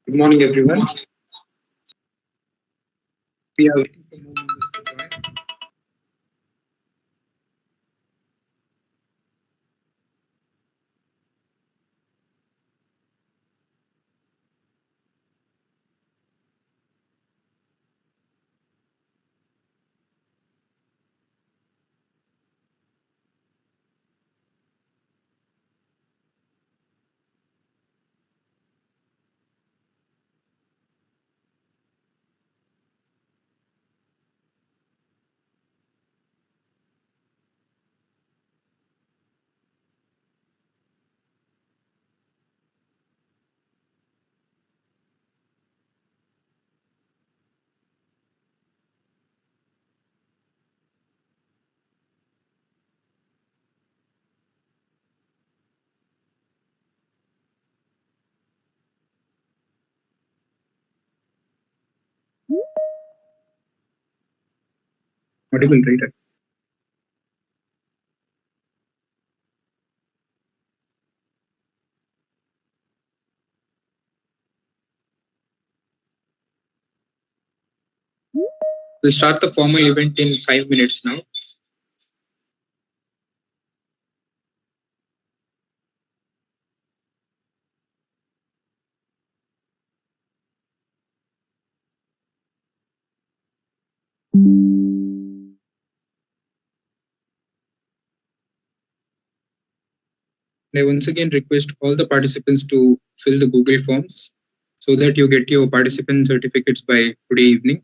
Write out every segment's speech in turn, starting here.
Good morning, everyone. We are waiting for more members to join. Audible, right? We'll start the formal event in 5 minutes now. I once again request all the participants to fill the Google Forms so that you get your participant certificates by today evening.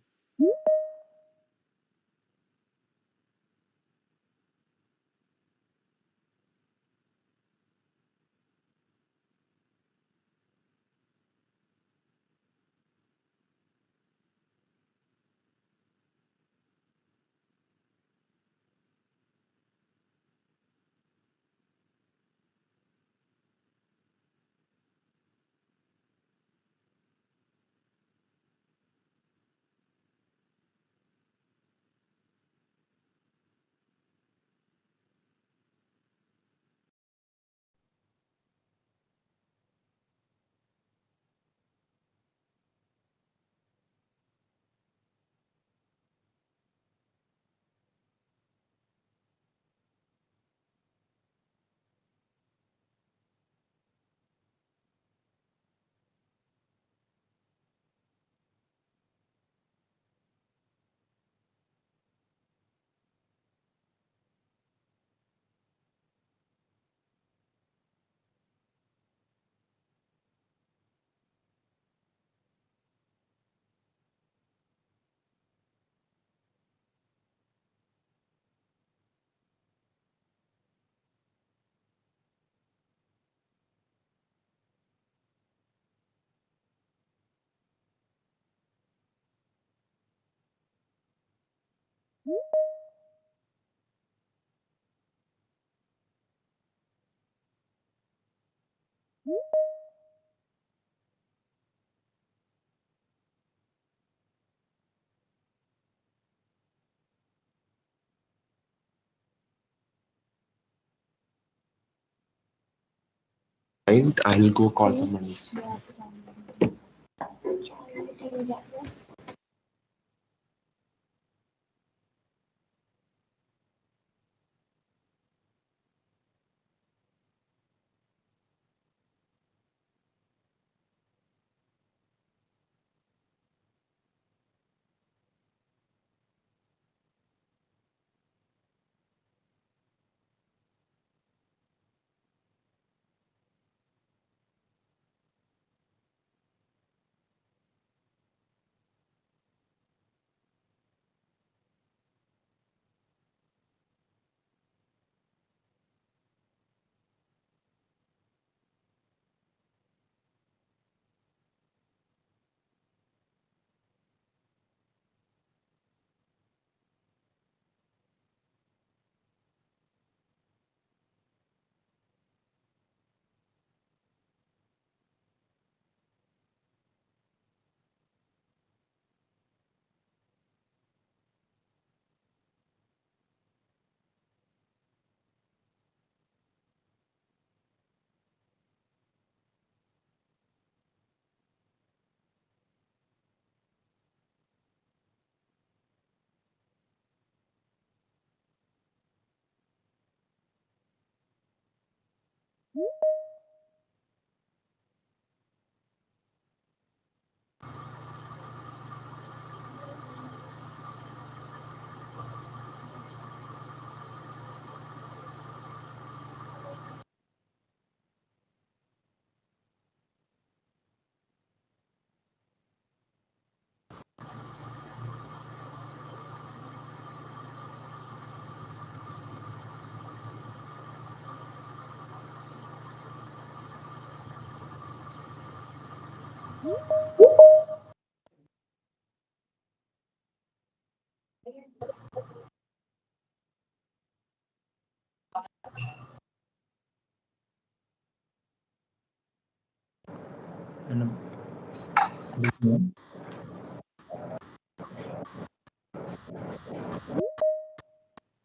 Mind, I'll go call someone.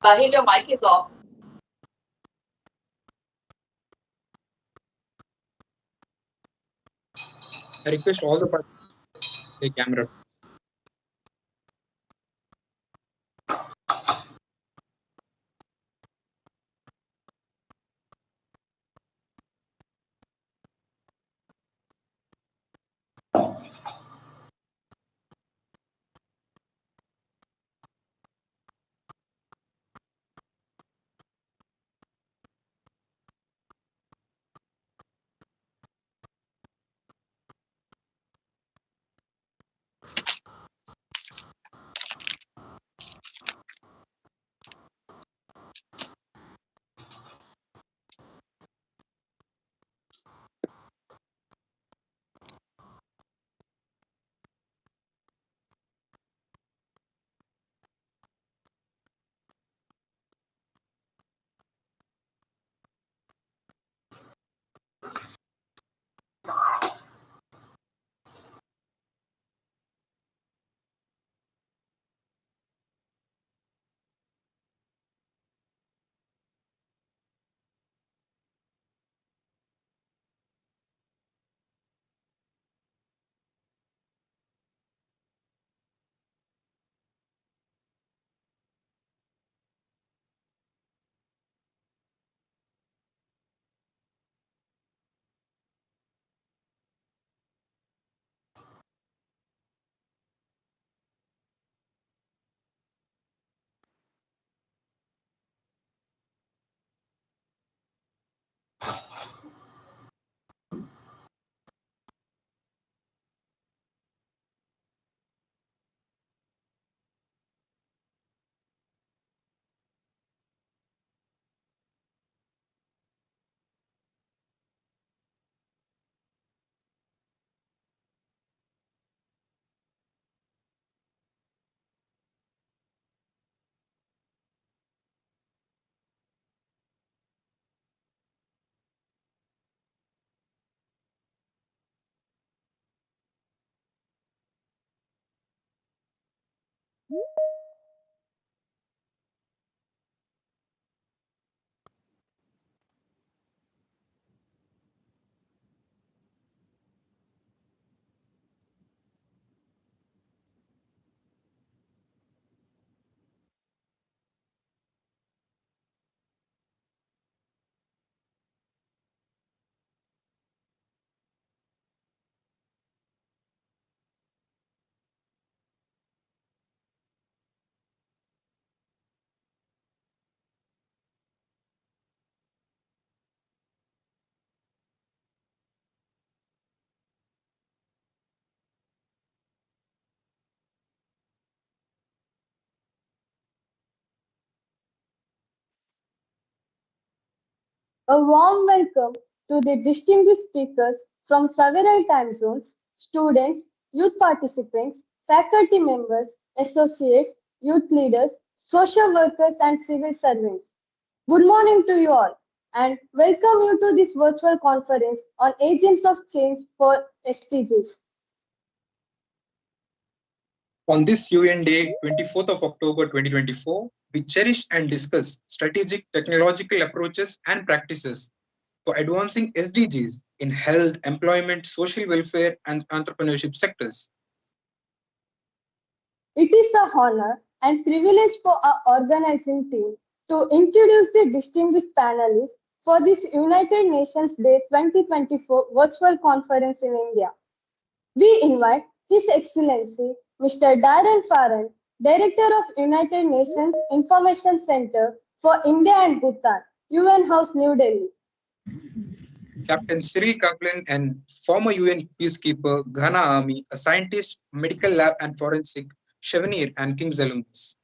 Bahir, your mic is off. I request all the participants to the camera. A warm welcome to the distinguished speakers from several time zones, students, youth participants, faculty members, associates, youth leaders, social workers, and civil servants. Good morning to you all, and welcome you to this virtual conference on Agents of Change for SDGs. On this UN Day, 24th of October 2024, we cherish and discuss strategic technological approaches and practices for advancing SDGs in health, employment, social welfare, and entrepreneurship sectors. It is an honor and privilege for our organizing team to introduce the distinguished panelists for this United Nations Day 2024 virtual conference in India. We invite His Excellency Mr. Darrin Farrant, Director of United Nations Information Center for India and Bhutan, UN House, New Delhi. Captain Cyrille Kablan, and former UN peacekeeper, Ghana Army, a scientist, medical lab and forensic, Chevalier and King's Alumnus.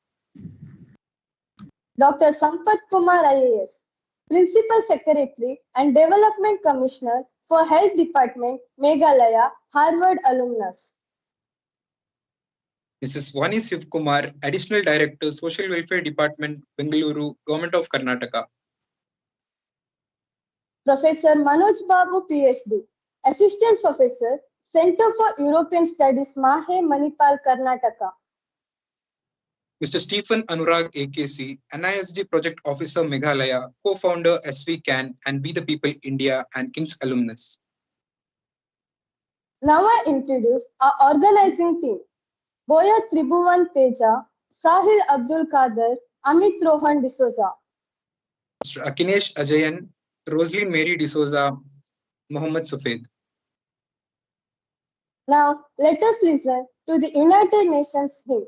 Dr. Sampath Kumar IAS, Principal Secretary and Development Commissioner for Health Department, Meghalaya, Harvard Alumnus. Mrs. Vani Kumar, Additional Director, Social Welfare Department, Bengaluru, Government of Karnataka. Professor Manoj Babu, PhD, Assistant Professor, Center for European Studies, MAHE, Manipal, Karnataka. Mr. Stephen Anurag, AKC, NISG Project Officer, Meghalaya, co-founder SV Can and Be the People India and King's Alumnus. Now I introduce our organizing team. Boya Tribhuvan Teja, Sahil Abdul Kader, Amit Rohan D'Souza. Mr. Akinesh Ajayan, Rosaline Mary D'Souza, Mohammed Sufed. Now let us listen to the United Nations hymn.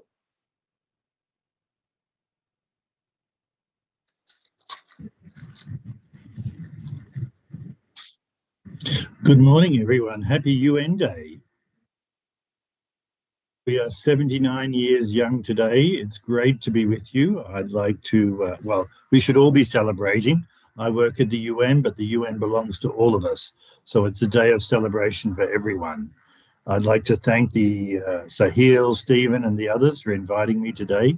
Good morning, everyone. Happy UN Day. We are 79 years young today. It's great to be with you. I'd like to, well, we should all be celebrating. I work at the UN, but the UN belongs to all of us. So it's a day of celebration for everyone. I'd like to thank the Sahil, Stephen, and the others for inviting me today.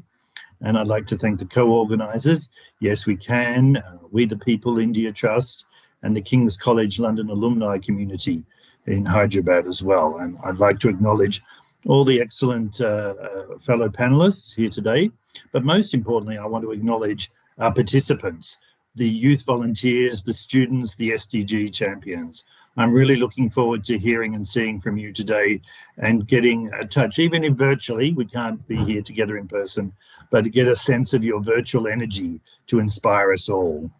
And I'd like to thank the co-organisers. Yes, we can. We the People India Trust and the King's College London alumni community in Hyderabad as well. And I'd like to acknowledge all the excellent fellow panelists here today. But most importantly, I want to acknowledge our participants, the youth volunteers, the students, the SDG champions. I'm really looking forward to hearing and seeing from you today and getting a touch, even if virtually, we can't be here together in person, but to get a sense of your virtual energy to inspire us all.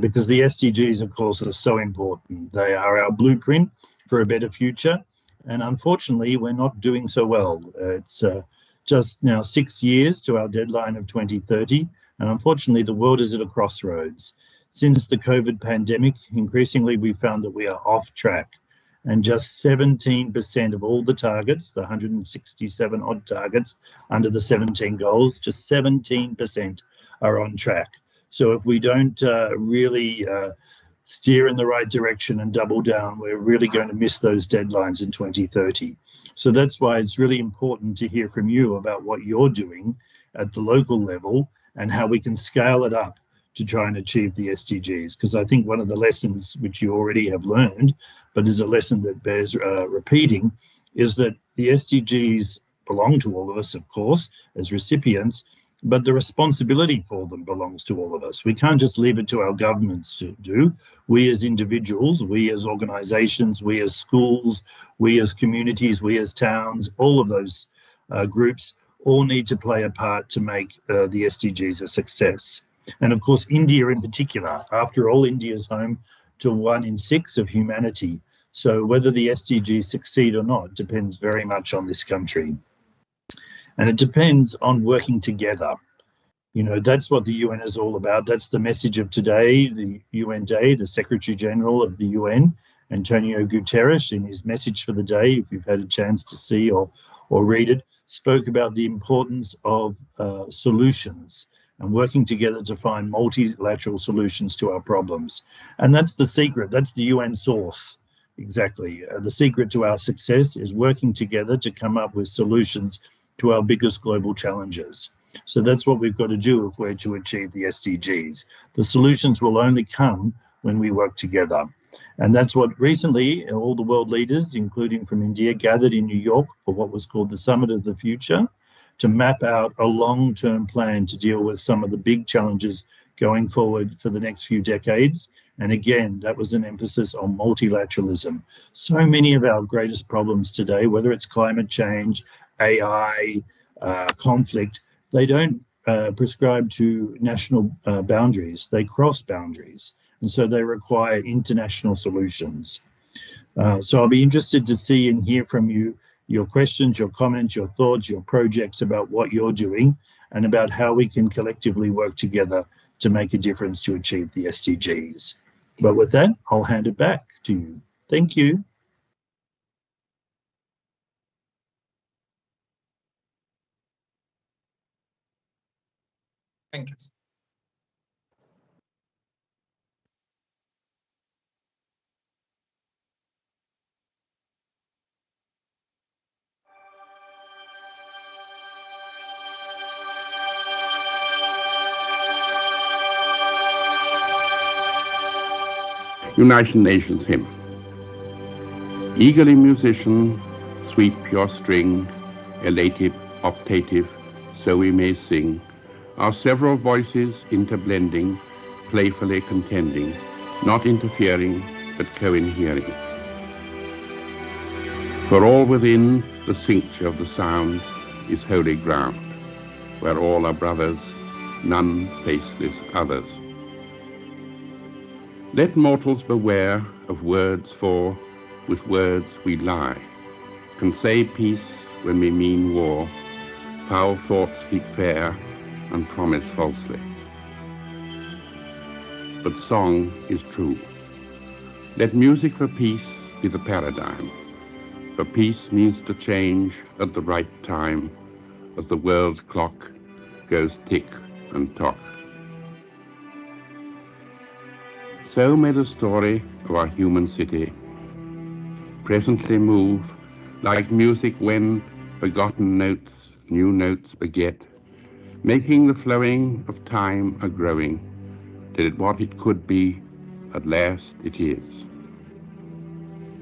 Because the SDGs, of course, are so important. They are our blueprint for a better future. And unfortunately, we're not doing so well. It's just now 6 years to our deadline of 2030. And unfortunately, the world is at a crossroads. Since the COVID pandemic, increasingly, we found that we are off track. And just 17% of all the targets, the 167 odd targets under the 17 goals, just 17% are on track. So if we don't really steer in the right direction and double down, we're really going to miss those deadlines in 2030. So that's why it's really important to hear from you about what you're doing at the local level and how we can scale it up to try and achieve the SDGs. Because I think one of the lessons which you already have learned, but is a lesson that bears repeating, is that the SDGs belong to all of us, of course, as recipients, but the responsibility for them belongs to all of us. We can't just leave it to our governments to do. We as individuals, we as organizations, we as schools, we as communities, we as towns, all of those groups all need to play a part to make the SDGs a success. And of course, India in particular. After all, India is home to 1 in 6 of humanity. So whether the SDGs succeed or not depends very much on this country. And it depends on working together. You know, that's what the UN is all about. That's the message of today, the UN Day. The Secretary General of the UN, Antonio Guterres, in his message for the day, if you've had a chance to see or read it, spoke about the importance of solutions and working together to find multilateral solutions to our problems. And that's the secret. That's the UN source. Exactly. The secret to our success is working together to come up with solutions to our biggest global challenges. So that's what we've got to do if we're to achieve the SDGs. The solutions will only come when we work together. And that's what recently all the world leaders, including from India, gathered in New York for what was called the Summit of the Future, to map out a long-term plan to deal with some of the big challenges going forward for the next few decades. And again, that was an emphasis on multilateralism. So many of our greatest problems today, whether it's climate change, AI, conflict, they don't prescribe to national boundaries. They cross boundaries. and so they require international solutions. So I'll be interested to see and hear from you your questions, your comments, your thoughts, your projects about what you're doing and about how we can collectively work together to make a difference to achieve the SDGs. But with that, I'll hand it back to you. Thank you. Thank you. United Nations hymn. Eagerly musician, sweep your string, elative, optative, so we may sing, our several voices interblending, playfully contending, not interfering, but co-inhering. For all within the cincture of the sound is holy ground, where all are brothers, none faceless others. Let mortals beware of words, for with words we lie, can say peace when we mean war, foul thoughts speak fair and promise falsely. But song is true. Let music for peace be the paradigm, for peace means to change at the right time as the world's clock goes tick and tock. So may the story of our human city presently move like music when forgotten notes new notes beget, making the flowing of time a growing, till what it could be, at last it is.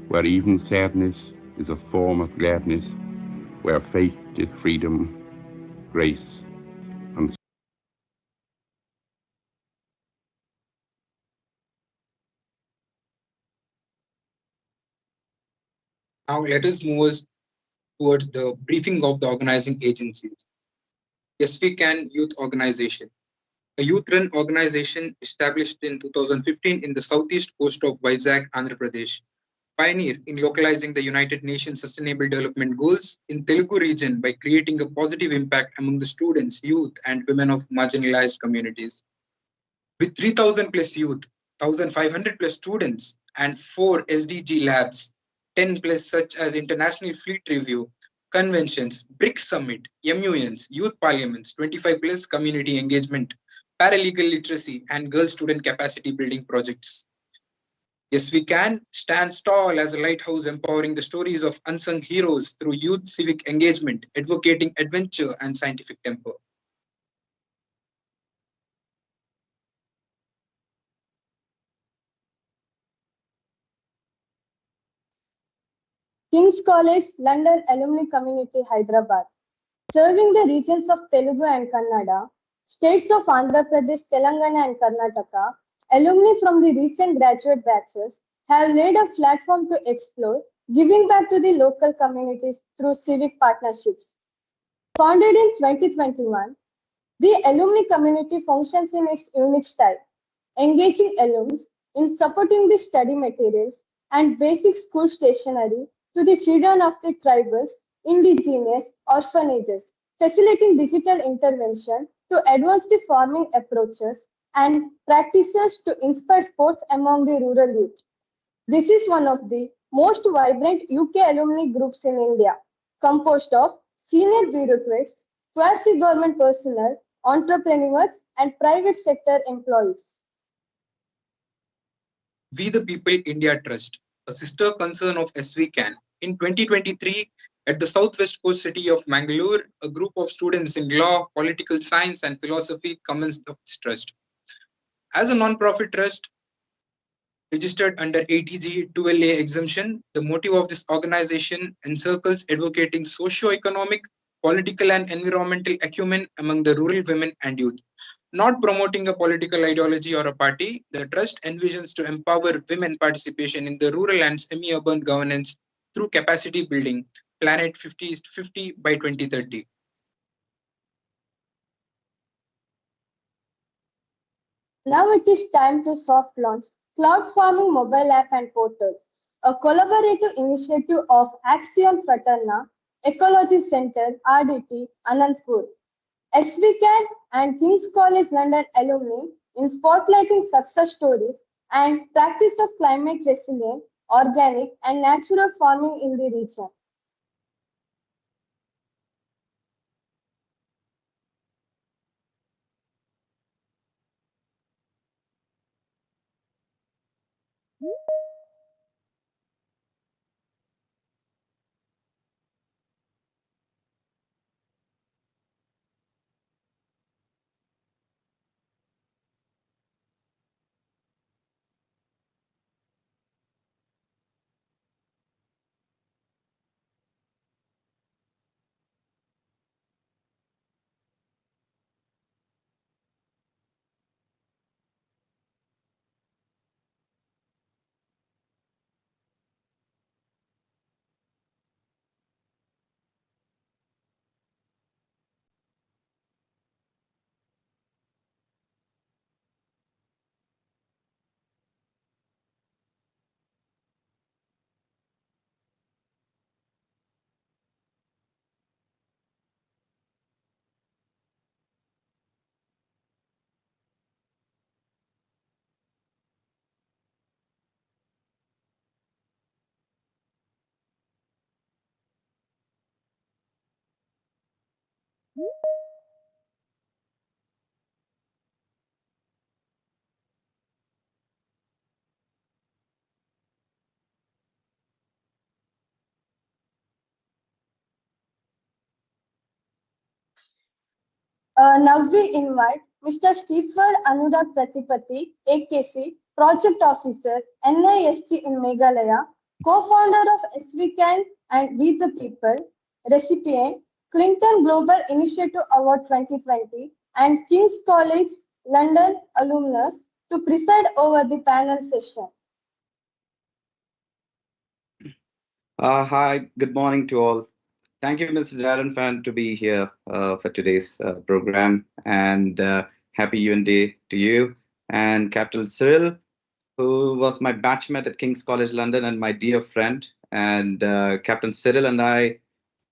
Where even sadness is a form of gladness, where faith is freedom, grace, and Now let us move us towards the briefing of the organizing agencies. Yes, we can youth organization. A youth-run organization established in 2015 in the southeast coast of Vizag, Andhra Pradesh, pioneer in localizing the United Nations Sustainable Development Goals in Telugu region by creating a positive impact among the students, youth, and women of marginalized communities. With 3,000 plus youth, 1,500 plus students, and 4 SDG labs, 10 plus such as International Fleet Review, conventions, BRICS Summit, MUNs, youth parliaments, 25 plus community engagement, paralegal literacy, and girl student capacity building projects. Yes, we can stands tall as a lighthouse empowering the stories of unsung heroes through youth civic engagement, advocating adventure and scientific temper. King's College, London Alumni Community, Hyderabad. Serving the regions of Telugu and Kannada, states of Andhra Pradesh, Telangana and Karnataka, alumni from the recent graduate batches have laid a platform to explore giving back to the local communities through civic partnerships. Founded in 2021, the alumni community functions in its unique style, engaging alums in supporting the study materials and basic school stationery to the children of the tribals, indigenous, orphanages, facilitating digital intervention to advance the farming approaches and practices to inspire sports among the rural youth. This is one of the most vibrant UK alumni groups in India, composed of senior bureaucrats, quasi-government personnel, entrepreneurs, and private sector employees. We the People India Trust, a sister concern of SVCAN. In 2023, at the southwest coast city of Mangalore, a group of students in law, political science, and philosophy commenced this trust. As a non-profit trust, registered under ATG 12A exemption, the motive of this organization encircles advocating socio-economic, political and environmental acumen among the rural women and youth. Not promoting a political ideology or a party, the trust envisions to empower women participation in the rural and semi-urban governance through capacity building, Planet 50 by 2030. 2030. Now it is time to soft launch Cloud Farming mobile app and portal, a collaborative initiative of Axion Fraterna, Ecology Centre, RDT, Anantpur, SVCAN and King's College London alumni in spotlighting success stories and practice of climate resilient, organic and natural farming in the region. Now we invite Mr. Stephen Anurag Pratipati, AKC, Project Officer, NISG in Meghalaya, co-founder of SVCAN and We the People, recipient, Clinton Global Initiative Award 2020, and King's College London alumnus, to preside over the panel session. Hi, good morning to all. Thank you, Mr. Darrin, to be here for today's program, and happy UN Day to you and Captain Cyrille, who was my batchmate at King's College London and my dear friend. And Captain Cyrille and I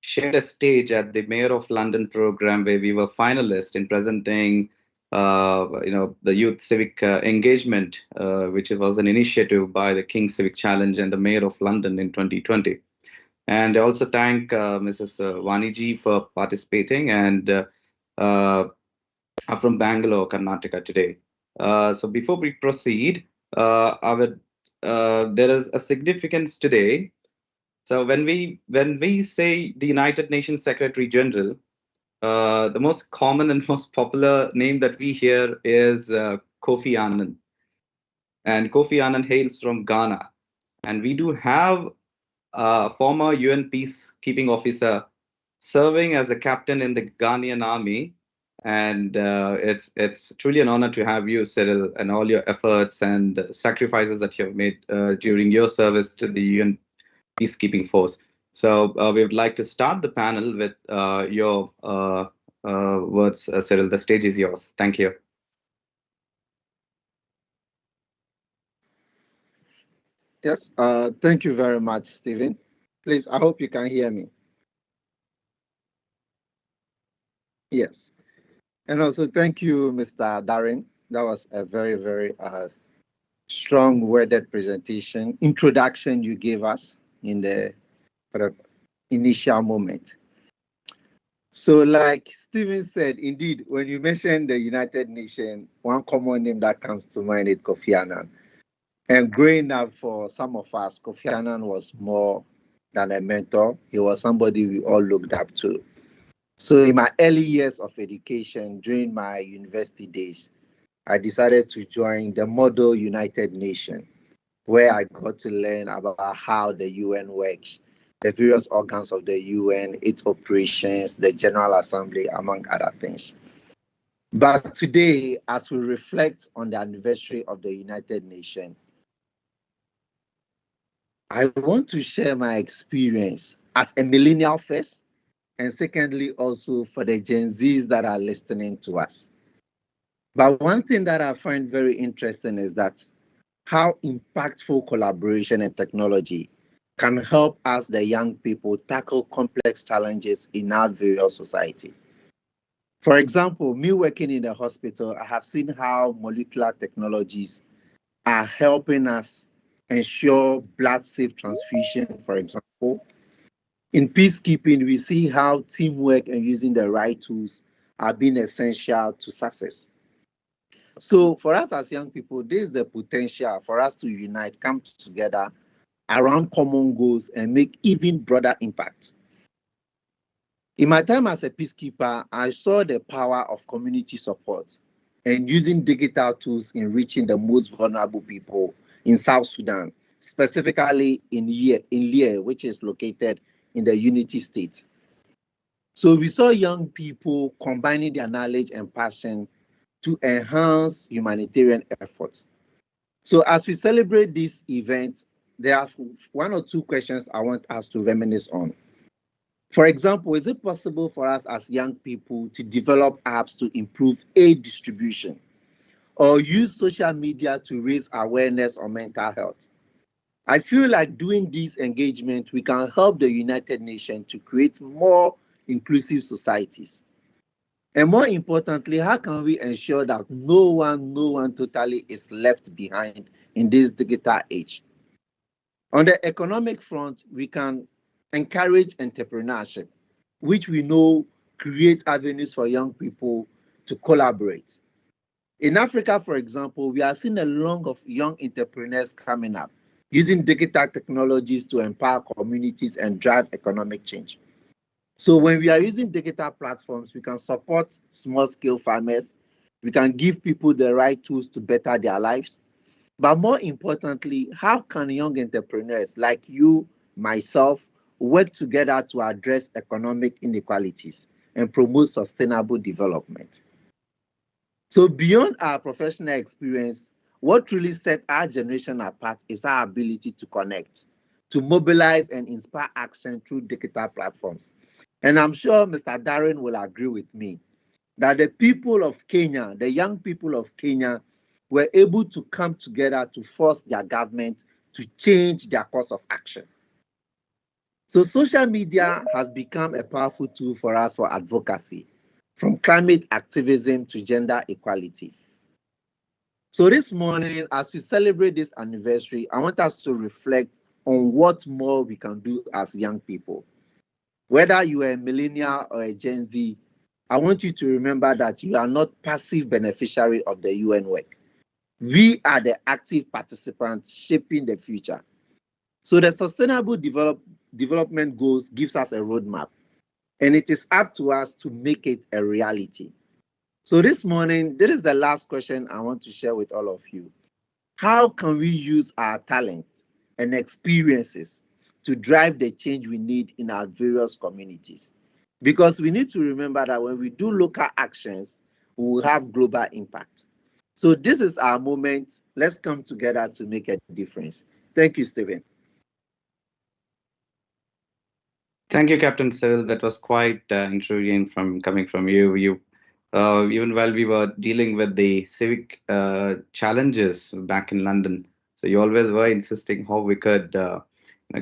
shared a stage at the Mayor of London program where we were finalists in presenting, the youth civic engagement, which was an initiative by the King Civic Challenge and the Mayor of London in 2020. And I also thank Mrs. Vani ji for participating, and I'm from Bangalore, Karnataka today. So before we proceed, there is a significance today. So when we say the United Nations Secretary General, the most common and most popular name that we hear is Kofi Annan. And Kofi Annan hails from Ghana. And we do have a former UN peacekeeping officer serving as a captain in the Ghanaian army. And it's truly an honor to have you, Cyrille, and all your efforts and sacrifices that you have made during your service to the UN peacekeeping force. So we would like to start the panel with your words, Cyrille. The stage is yours. Thank you. Yes, thank you very much, Stephen. Please, I hope you can hear me. Yes. And also thank you, Mr. Darrin. That was a very, very strong worded presentation, introduction you gave us in the initial moment. So like Stephen said, indeed, when you mentioned the United Nations, one common name that comes to mind is Kofi Annan. And growing up for some of us, Kofi Annan was more than a mentor. He was somebody we all looked up to. So in my early years of education, during my university days, I decided to join the Model United Nations, where I got to learn about how the UN works, the various organs of the UN, its operations, the General Assembly, among other things. But today, as we reflect on the anniversary of the United Nations, I want to share my experience as a millennial first, and secondly, also for the Gen Zs that are listening to us. But one thing that I find very interesting is that how impactful collaboration and technology can help us, the young people, tackle complex challenges in our various society. For example, me working in the hospital, I have seen how molecular technologies are helping us ensure blood safe transfusion, for example. In peacekeeping, we see how teamwork and using the right tools are being essential to success. So for us as young people, this is the potential for us to unite, come together around common goals and make even broader impact. In my time as a peacekeeper, I saw the power of community support and using digital tools in reaching the most vulnerable people in South Sudan, specifically in Lier, which is located in the Unity State. So we saw young people combining their knowledge and passion to enhance humanitarian efforts. So as we celebrate this event, there are one or two questions I want us to reminisce on. For example, is it possible for us as young people to develop apps to improve aid distribution or use social media to raise awareness on mental health? I feel like doing this engagement, we can help the United Nations to create more inclusive societies. And more importantly, how can we ensure that no one totally is left behind in this digital age? On the economic front, we can encourage entrepreneurship, which we know creates avenues for young people to collaborate. In Africa, for example, we are seeing a lot of young entrepreneurs coming up, using digital technologies to empower communities and drive economic change. So when we are using digital platforms, we can support small-scale farmers, we can give people the right tools to better their lives. But more importantly, how can young entrepreneurs like you, myself, work together to address economic inequalities and promote sustainable development? So beyond our professional experience, what truly sets our generation apart is our ability to connect, to mobilize and inspire action through digital platforms. And I'm sure Mr. Darrin will agree with me that the people of Kenya, the young people of Kenya, were able to come together to force their government to change their course of action. So social media has become a powerful tool for us for advocacy, from climate activism to gender equality. So this morning, as we celebrate this anniversary, I want us to reflect on what more we can do as young people. Whether you are a millennial or a Gen Z, I want you to remember that you are not passive beneficiary of the UN work. We are the active participants shaping the future. So the Sustainable Development Goals gives us a roadmap, and it is up to us to make it a reality. So this morning, this is the last question I want to share with all of you. How can we use our talent and experiences to drive the change we need in our various communities? Because we need to remember that when we do local actions, we will have global impact. So this is our moment. Let's come together to make a difference. Thank you, Stephen. Thank you, Captain Cyrille. That was quite intriguing coming from you. Even while we were dealing with the civic challenges back in London, so you always were insisting how we could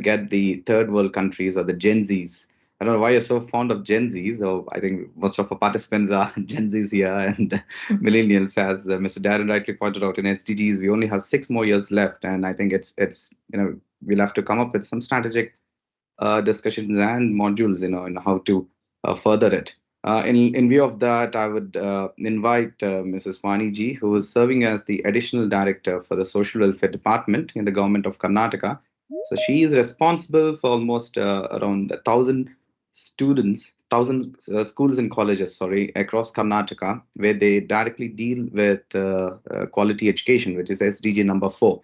get the third world countries or the Gen Zs. I don't know why you're so fond of Gen Zs. So I think most of our participants are Gen Zs here and millennials, as Mr. Darrin rightly pointed out in SDGs. We only have 6 more years left, and I think it's we'll have to come up with some strategic discussions and modules, in how to further it. In view of that, I would invite Mrs. Vani ji, who is serving as the Additional Director for the Social Welfare Department in the Government of Karnataka. So she is responsible for almost around 1,000 students, 1,000 schools and colleges, across Karnataka, where they directly deal with quality education, which is SDG number 4.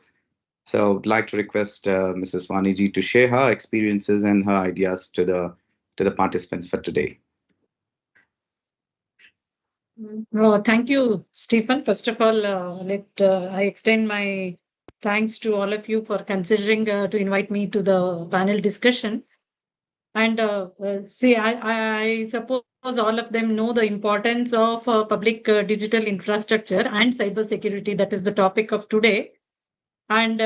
So I would like to request Mrs. Vani ji to share her experiences and her ideas to the participants for today. Well, thank you, Stephen. First of all, I extend my thanks to all of you for considering to invite me to the panel discussion. And see, I suppose all of them know the importance of public digital infrastructure and cybersecurity. That is the topic of today. And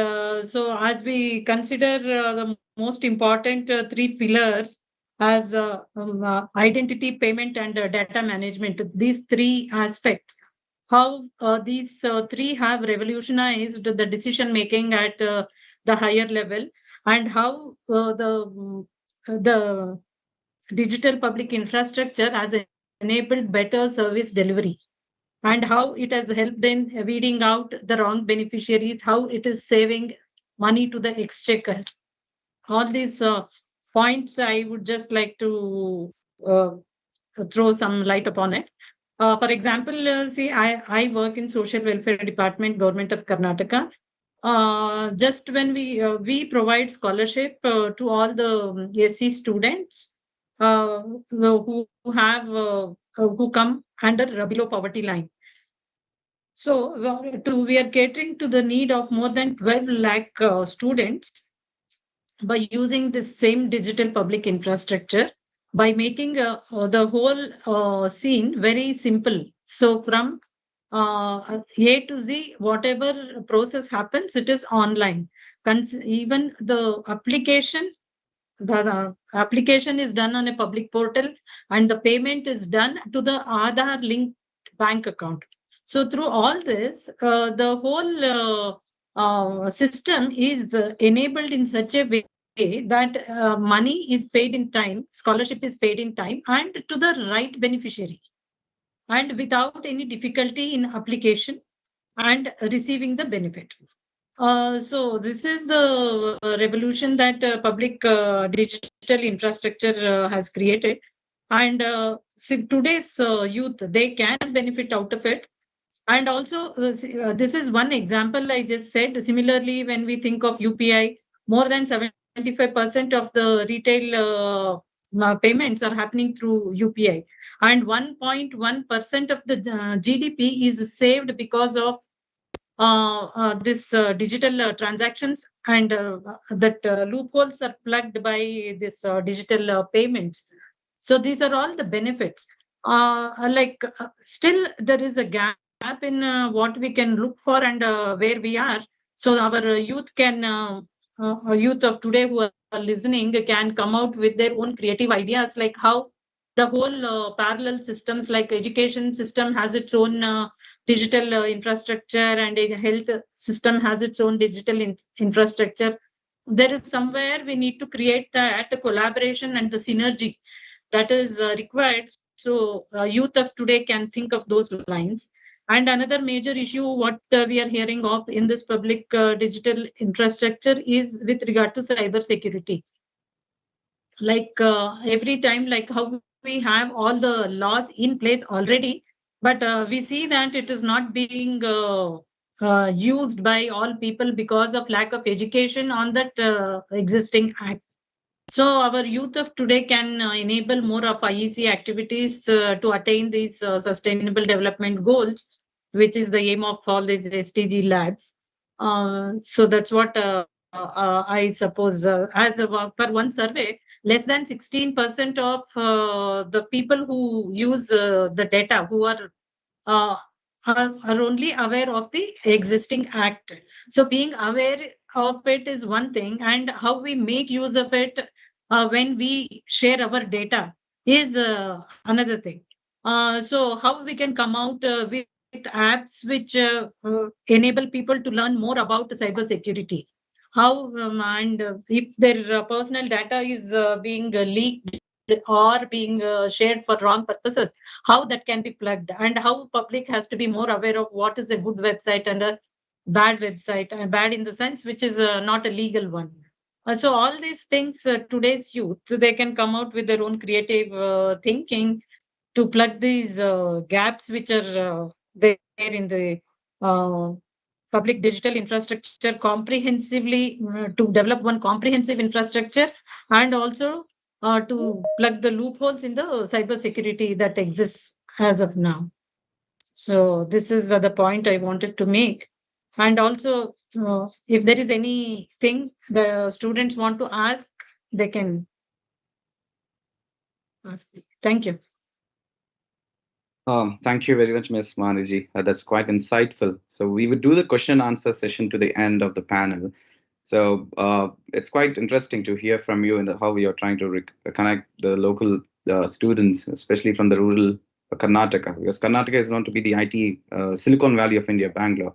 so as we consider the most important three pillars as identity, payment, and data management, these three aspects, how these three have revolutionized the decision making at the higher level, and how the digital public infrastructure has enabled better service delivery, and how it has helped in weeding out the wrong beneficiaries, how it is saving money to the exchequer. All these points I would just like to throw some light upon it. For example, see, I work in social welfare department, government of Karnataka. Just when we provide scholarship to all the SC students who have who come under below poverty line. So we are catering to the need of more than 12 lakh students by using this same digital public infrastructure, by making the whole scene very simple. So from A to Z, whatever process happens, it is online. Even the application is done on a public portal, and the payment is done to the Aadhaar linked bank account. So through all this, the whole system is enabled in such a way that money is paid in time, scholarship is paid in time, and to the right beneficiary, and without any difficulty in application and receiving the benefit. So this is the revolution that public digital infrastructure has created. And today's youth, they can benefit out of it. And also, this is one example I just said. Similarly, when we think of UPI, more than 75% of the retail payments are happening through UPI. And 1.1% of the GDP is saved because of this digital transactions, and that loopholes are plugged by this digital payments. So these are all the benefits. Still there is a gap in what we can look for and where we are. So our youth can, youth of today who are listening can come out with their own creative ideas, like how the whole parallel systems, like education system has its own digital infrastructure, and a health system has its own digital infrastructure. There is somewhere we need to create that collaboration and the synergy that is required. So youth of today can think of those lines. And another major issue what we are hearing of in this public digital infrastructure is with regard to cyber security. Like every time, like how we have all the laws in place already, but we see that it is not being used by all people because of lack of education on that existing act. So our youth of today can enable more of IEC activities to attain these sustainable development goals, which is the aim of all these SDG labs. So that's what I suppose, as per one survey, less than 16% of the people who use the data, who are only aware of the existing act. So being aware of it is one thing, and how we make use of it when we share our data is another thing. So how we can come out with apps which enable people to learn more about cyber security. How and if their personal data is being leaked or being shared for wrong purposes, how that can be plugged, and how public has to be more aware of what is a good website and a bad website, and bad in the sense which is not a legal one. So all these things, today's youth, they can come out with their own creative thinking to plug these gaps which are there in the public digital infrastructure comprehensively, to develop one comprehensive infrastructure, and also to plug the loopholes in the cyber security that exists as of now. So this is the point I wanted to make. And also, if there is anything the students want to ask, they can Thank you. Thank you very much, Ms. Manoj. That's quite insightful. So we would do the question and answer session to the end of the panel. So it's quite interesting to hear from you and how we are trying to connect the local students, especially from the rural Karnataka, because Karnataka is known to be the IT Silicon Valley of India, Bangalore.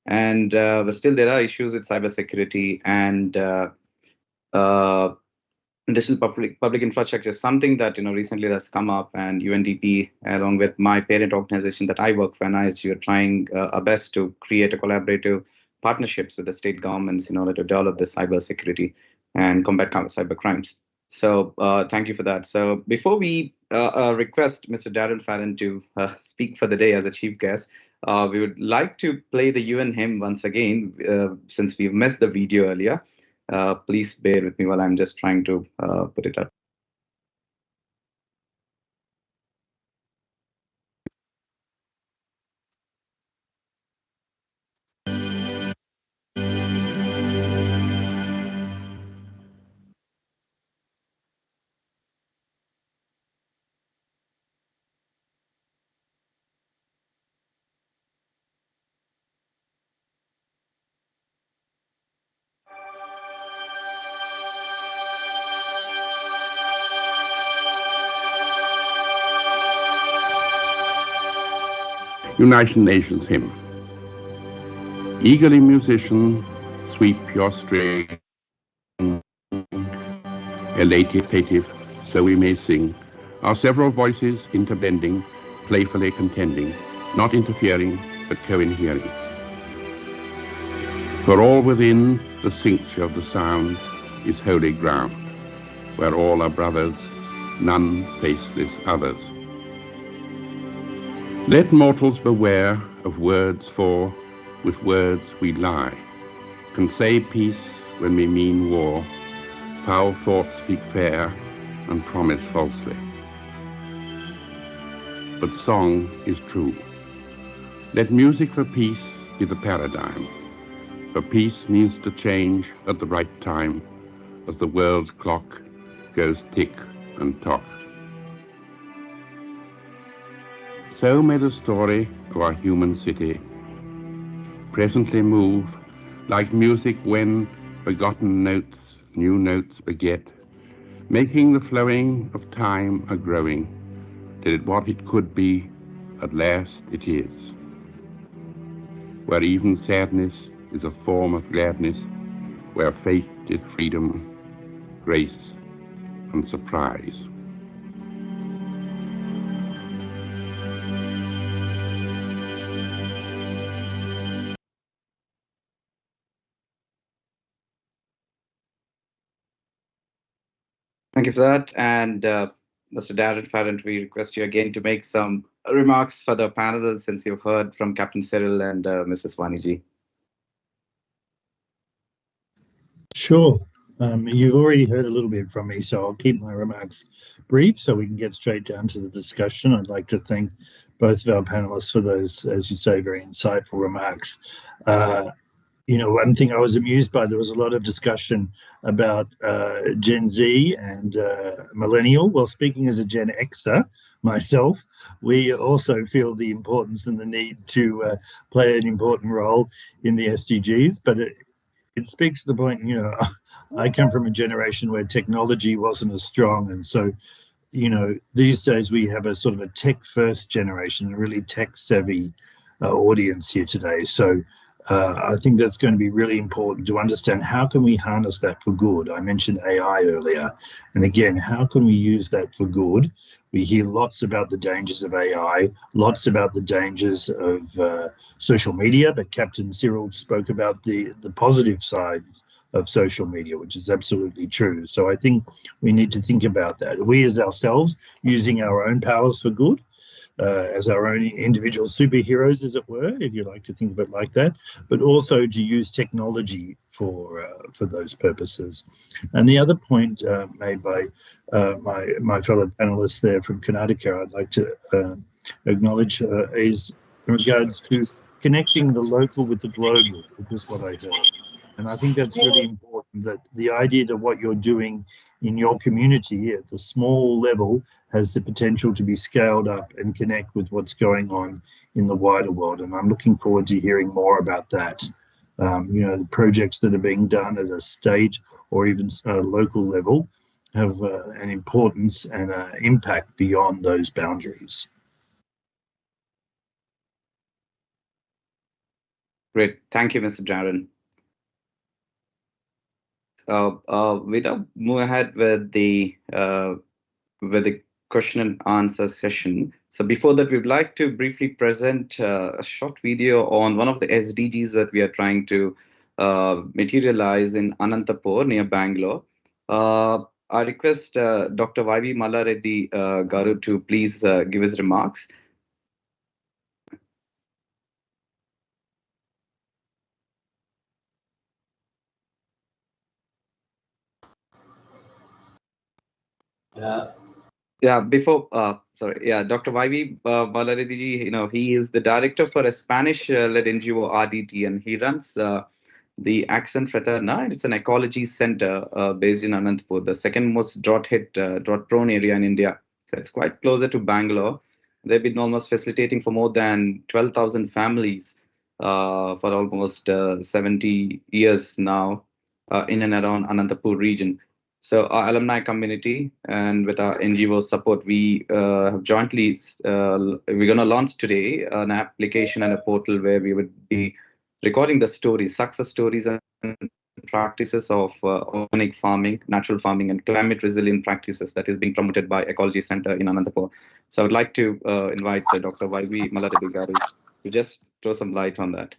And but still there are issues with cybersecurity and digital public infrastructure, something that recently has come up, and UNDP, along with my parent organization that I work for, NISG, are trying our best to create a collaborative partnerships with the state governments in order to develop the cybersecurity and combat cyber crimes. So thank you for that. So before we request Mr. Darrin Farrant to speak for the day as a chief guest, we would like to play the UN hymn once again, since we've missed the video earlier. Please bear with me while I'm just trying to put it up. United Nations hymn. Eagerly, musician, sweep your string, elative, so we may sing, our several voices interblending, playfully contending, not interfering, but co-inhering. For all within the cincture of the sound is holy ground, where all are brothers, none faceless others. Let mortals beware of words, for with words we lie, can say peace when we mean war, foul thoughts speak fair and promise falsely. But song is true. Let music for peace be the paradigm, for peace needs to change at the right time as the world's clock goes tick and tock. So may the story of our human city presently move like music when forgotten notes new notes beget, making the flowing of time a growing, till what it could be at last it is, where even sadness is a form of gladness, where faith is freedom, grace and surprise. Thank you for that. And Mr. Darrin Farrant, we request you again to make some remarks for the panel, since you've heard from Captain Cyrille and Mrs. Vani. Sure. You've already heard a little bit from me, so I'll keep my remarks brief so we can get straight down to the discussion. I'd like to thank both of our panelists for those, as you say, very insightful remarks. One thing I was amused by, there was a lot of discussion about Gen Z and millennial. Well, speaking as a Gen Xer myself, we also feel the importance and the need to play an important role in the SDGs, but it speaks to the point, I come from a generation where technology wasn't as strong. And so, these days we have a sort of a tech-first generation, a really tech-savvy audience here today. So I think that's going to be really important to understand how can we harness that for good. I mentioned AI earlier. And again, how can we use that for good? We hear lots about the dangers of AI, lots about the dangers of social media, but Captain Cyrille spoke about the positive side of social media, which is absolutely true. So I think we need to think about that. We as ourselves using our own powers for good, as our own individual superheroes, as it were, if you like to think of it like that, but also to use technology for those purposes. And the other point made by my fellow panelists there from Karnataka, I'd like to acknowledge is in regards to connecting the local with the global, which is what I heard. And I think that's really important that the idea that what you're doing in your community at the small level has the potential to be scaled up and connect with what's going on in the wider world. And I'm looking forward to hearing more about that. The projects that are being done at a state or even a local level have an importance and an impact beyond those boundaries. Great. Thank you, Mr. Darrin. We now move ahead with the question and answer session. So before that, we'd like to briefly present a short video on one of the SDGs that we are trying to materialize in Anantapur near Bangalore. I request Dr. Y.V. Mallareddy Garu to please give his remarks. Dr. Y.V. Mallareddy, he is the director for a Spanish-led NGO, RDT, and he runs the Accent Fraterna. It's an ecology center based in Anantapur, the second most drought-prone area in India. So it's quite closer to Bangalore. They've been almost facilitating for more than 12,000 families for almost 70 years now in and around Anantapur region. So our alumni community and with our NGO support, we have jointly, we're going to launch today an application and a portal where we would be recording the stories, success stories and practices of organic farming, natural farming, and climate resilient practices that is being promoted by Ecology Center in Anantapur. So I would like to invite Dr. Y.V. Mallareddy Garu to just throw some light on that.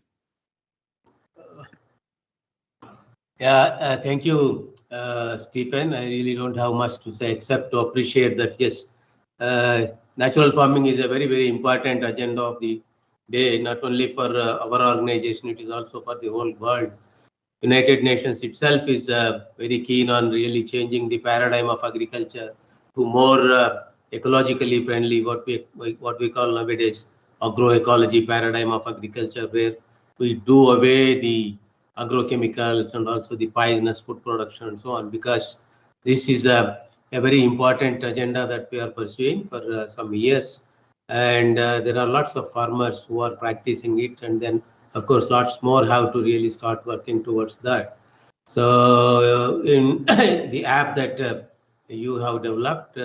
Thank you, Stephen. I really don't have much to say except to appreciate that, yes, natural farming is a very, very important agenda of the day, not only for our organization, it is also for the whole world. United Nations itself is very keen on really changing the paradigm of agriculture to more ecologically friendly, what we call nowadays agroecology paradigm of agriculture, where we do away the agrochemicals and also the poisonous food production and so on, because this is a very important agenda that we are pursuing for some years. And there are lots of farmers who are practicing it, and then of course lots more have to really start working towards that. So in the app that you have developed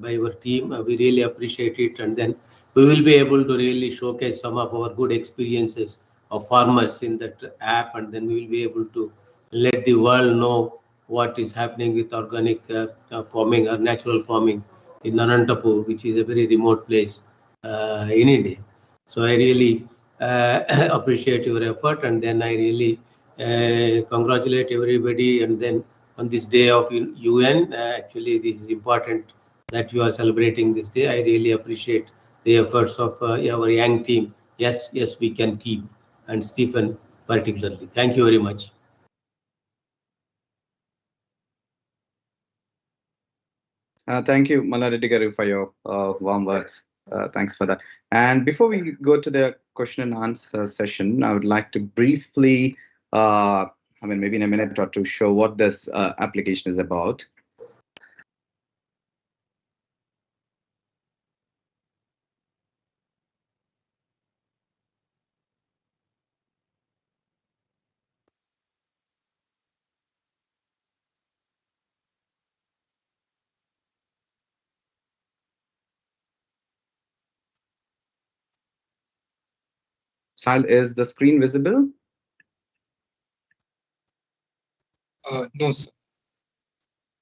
by your team, we really appreciate it, and then we will be able to really showcase some of our good experiences of farmers in that app, and then we will be able to let the world know what is happening with organic farming or natural farming in Anantapur, which is a very remote place in India. So I really appreciate your effort, and then I really congratulate everybody. And then on this day of UN, actually this is important that you are celebrating this day. I really appreciate the efforts of our young team. Yes, we can keep, and Stephen particularly. Thank you very much. Thank you, Mallareddy Garu, for your warm words. Thanks for that. And before we go to the question and answer session, I would like to briefly, maybe in a minute or two, show what this application is about. Sal, is the screen visible? No, sir.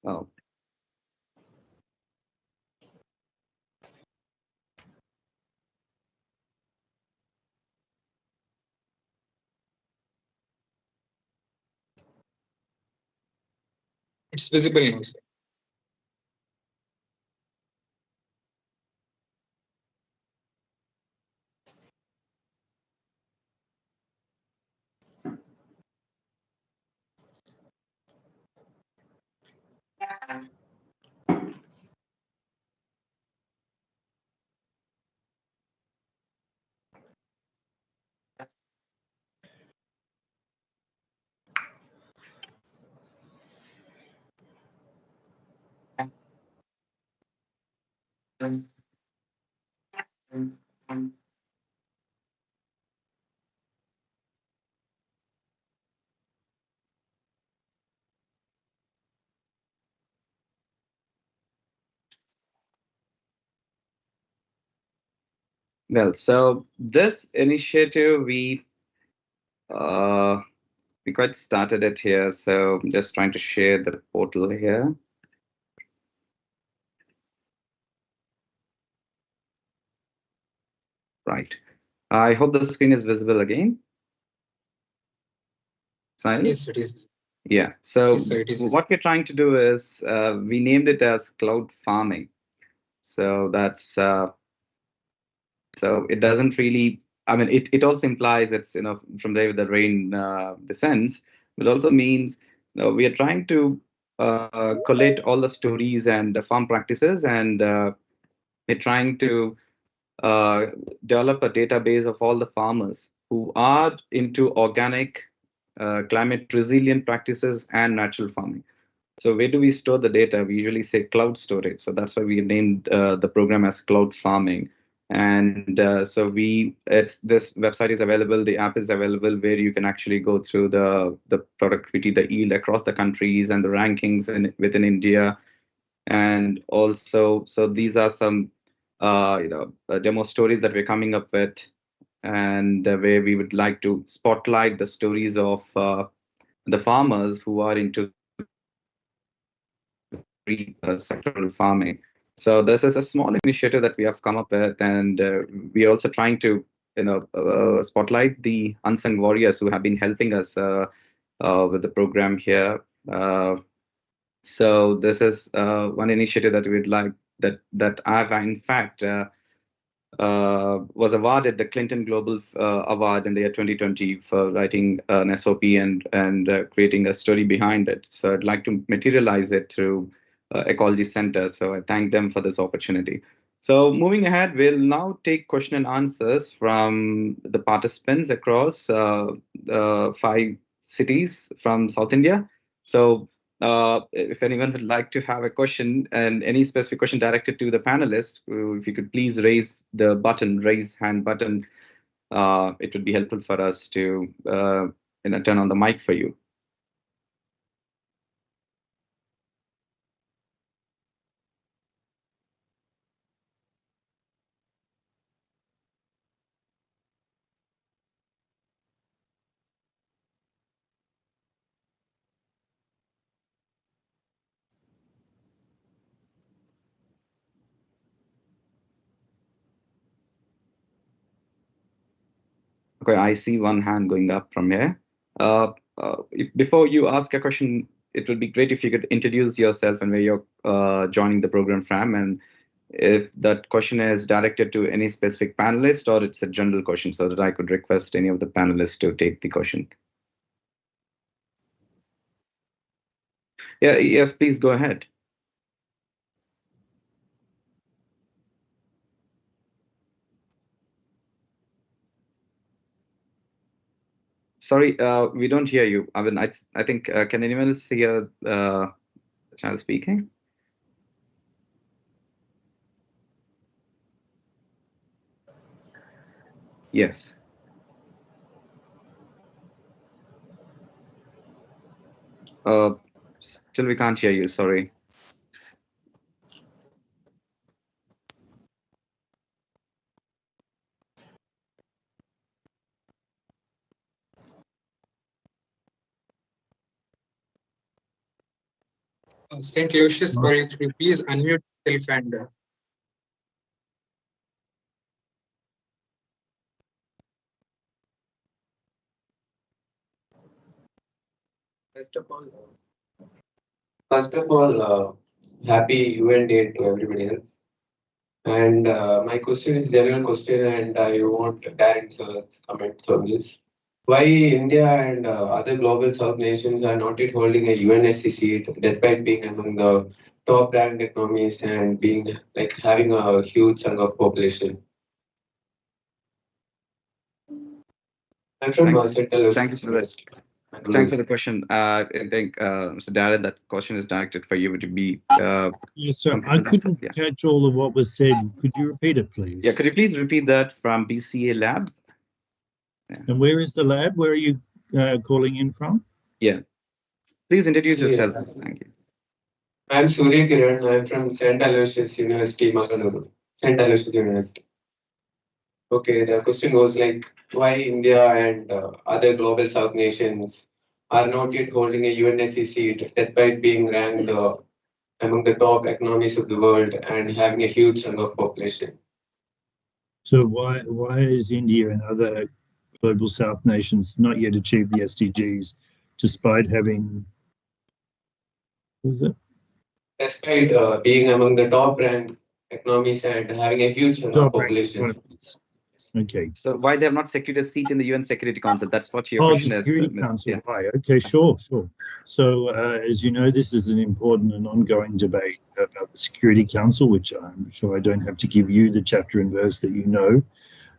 Oh. It's visible now, sir. Well, so this initiative, we quite started it here. So I'm just trying to share the portal here. Right. I hope the screen is visible again. Cyrille? Yes, it is. Yeah. So Yes, sir, it is. what we're trying to do is we named it as cloud farming. So that's so it doesn't really. I mean, it also implies it's from there the rain descends, but also means we are trying to collate all the stories and the farm practices, and we're trying to develop a database of all the farmers who are into organic, climate resilient practices and natural farming. So where do we store the data? We usually say cloud storage. So that's why we named the program as cloud farming. And so this website is available, the app is available, where you can actually go through the productivity, the yield across the countries and the rankings within India. And also, so these are some demo stories that we're coming up with, and where we would like to spotlight the stories of the farmers who are into sectoral farming. So this is a small initiative that we have come up with, and we are also trying to spotlight the unsung warriors who have been helping us with the program here. So this is one initiative that we'd like that I've in fact was awarded the Clinton Global Award in the year 2020 for writing an SOP and creating a story behind it. So I'd like to materialize it through Ecology Center. So I thank them for this opportunity. So moving ahead, we'll now take question and answers from the participants across 5 cities from South India. So if anyone would like to have a question and any specific question directed to the panelists, if you could please raise the button, raise hand button, it would be helpful for us to turn on the mic for you. Okay, I see one hand going up from here. Before you ask a question, it would be great if you could introduce yourself and where you're joining the program from, and if that question is directed to any specific panelist or it's a general question, so that I could request any of the panelists to take the question. Yeah, yes, please go ahead. Sorry, we don't hear you. I mean, I think, can anyone else hear the child speaking? Yes. Still we can't hear you, sorry. St. Lucius College, could you please unmute yourself and First of all, happy UN Day to everybody else. And my question is general question, and I want Darrin's comments on this. Why India and other global South nations are not yet holding a UNSC seat, despite being among the top-ranked economies and being like having a huge chunk of population? I'm from Central. Thank you for that. Thanks for the question. I think, Mr. Darrin, that question is directed for you to be. Yes, sir. I couldn't catch all of what was said. Could you repeat it, please? Yeah, could you please repeat that from BCA Lab? Yeah. And where is the lab? Where are you calling in from? Yeah. Please introduce yourself. Thank you. I'm Surya Kiran. I'm from St. Aloysius University, Meghalaya. St. Aloysius University. Okay, the question was like, why India and other global South nations are not yet holding a UNSC seat despite being ranked among the top economies of the world and having a huge chunk of population. So why is India and other global South nations not yet achieved the SDGs despite having, what was it? Despite being among the top ranked economies and having a huge chunk of population. Okay. So why they have not secured a seat in the UN Security Council? That's what your question is. Security Council. Why? Okay, sure. So as you know, this is an important and ongoing debate about the Security Council, which I'm sure I don't have to give you the chapter and verse that you know.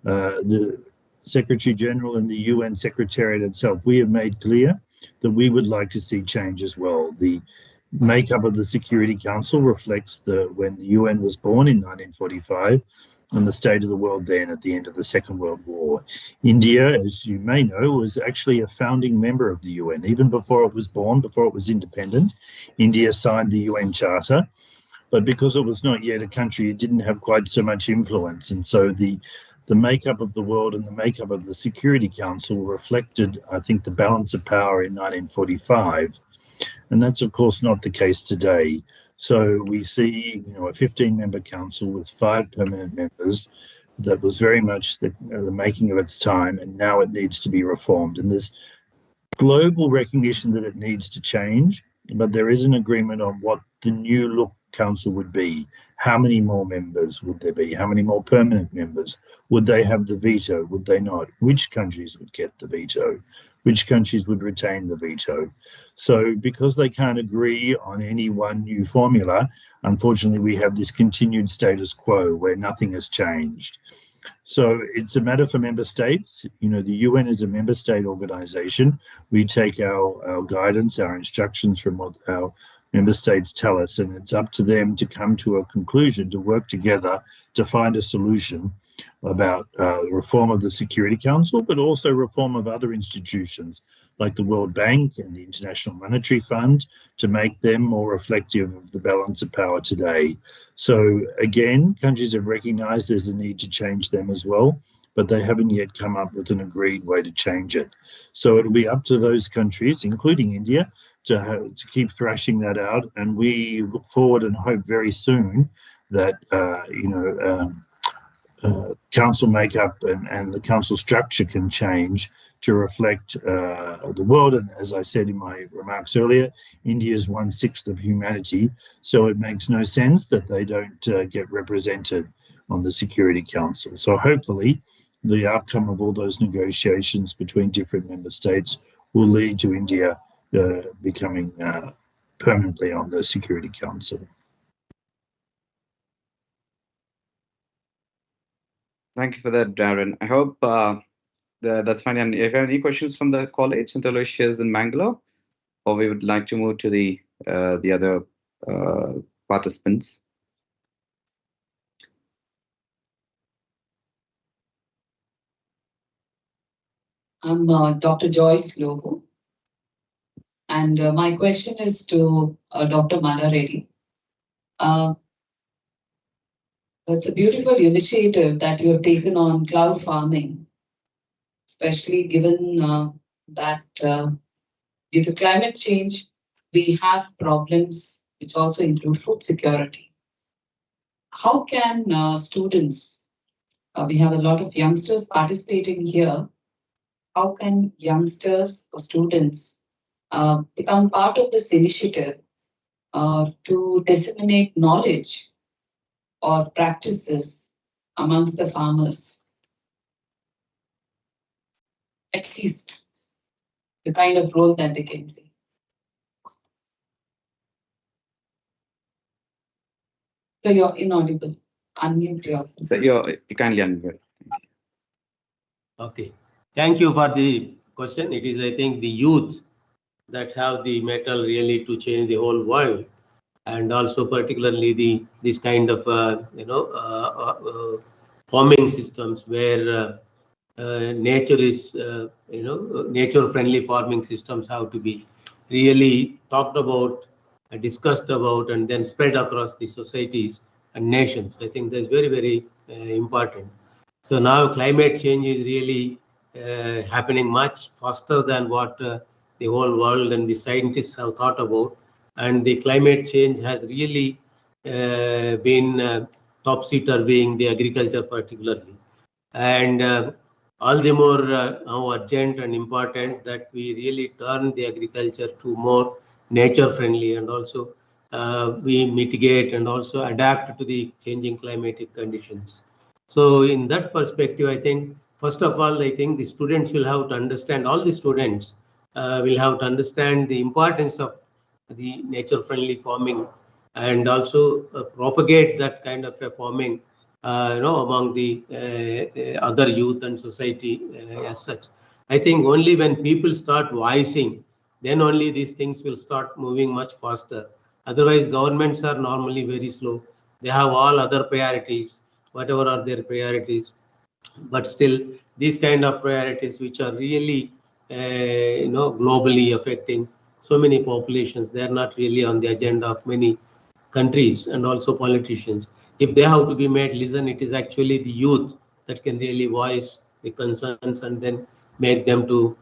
The Secretary General and the UN Secretariat itself, we have made clear that we would like to see change as well. The makeup of the Security Council reflects when the UN was born in 1945 and the state of the world then at the end of the Second World War. India, as you may know, was actually a founding member of the UN. Even before it was born, before it was independent, India signed the UN Charter. But because it was not yet a country, it didn't have quite so much influence. And so the makeup of the world and the makeup of the Security Council reflected, I think, the balance of power in 1945. And that's, of course, not the case today. So we see, a 15-member council with 5 permanent members that was very much the making of its time, and now it needs to be reformed. And there's global recognition that it needs to change, but there is an agreement on what the new look council would be. How many more members would there be? How many more permanent members? Would they have the veto? Would they not? Which countries would get the veto? Which countries would retain the veto? So because they can't agree on any one new formula, unfortunately, we have this continued status quo where nothing has changed. So it's a matter for member states. The UN is a member state organization. We take our guidance, our instructions from what our member states tell us, and it's up to them to come to a conclusion, to work together to find a solution about reform of the Security Council, but also reform of other institutions like the World Bank and the International Monetary Fund to make them more reflective of the balance of power today. So again, countries have recognized there's a need to change them as well, but they haven't yet come up with an agreed way to change it. So it'll be up to those countries, including India, to keep thrashing that out. And we look forward and hope very soon that, council makeup and the council structure can change to reflect the world. And as I said in my remarks earlier, India is 1/6 of humanity, so it makes no sense that they don't get represented on the Security Council. So hopefully the outcome of all those negotiations between different member states will lead to India becoming permanently on the Security Council. Thank you for that, Darrin. I hope that's fine. And if you have any questions from the college, St. Aloysius in Mangalore, or we would like to move to the other participants. I'm Dr. Joyce Lobo, and my question is to Dr. Mala. It's a beautiful initiative that you have taken on cloud farming, especially given that due to climate change, we have problems which also include food security. How can students, we have a lot of youngsters participating here, how can youngsters or students become part of this initiative to disseminate knowledge or practices amongst the farmers? At least the kind of role that they can play. So you're inaudible. Unmute yourself. So you kindly unmute. Okay. Thank you for the question. It is, I think, the youth that have the metal really to change the whole world, and also particularly this kind of farming systems where nature is nature-friendly farming systems have to be really talked about, discussed about, and then spread across the societies and nations. I think that's very, very important. So now climate change is really happening much faster than what the whole world and the scientists have thought about. And the climate change has really been topsy-turvying the agriculture particularly. And all the more now urgent and important that we really turn the agriculture to more nature-friendly, and also we mitigate and also adapt to the changing climatic conditions. So in that perspective, I think, first of all, I think the students will have to understand, all the students will have to understand the importance of the nature-friendly farming, and also propagate that kind of a farming among the other youth and society as such. I think only when people start voicing, then only these things will start moving much faster. Otherwise, governments are normally very slow. They have all other priorities, whatever are their priorities. But still, these kind of priorities, which are really globally affecting so many populations, they are not really on the agenda of many countries and also politicians. If they have to be made listen, it is actually the youth that can really voice the concerns and then make them to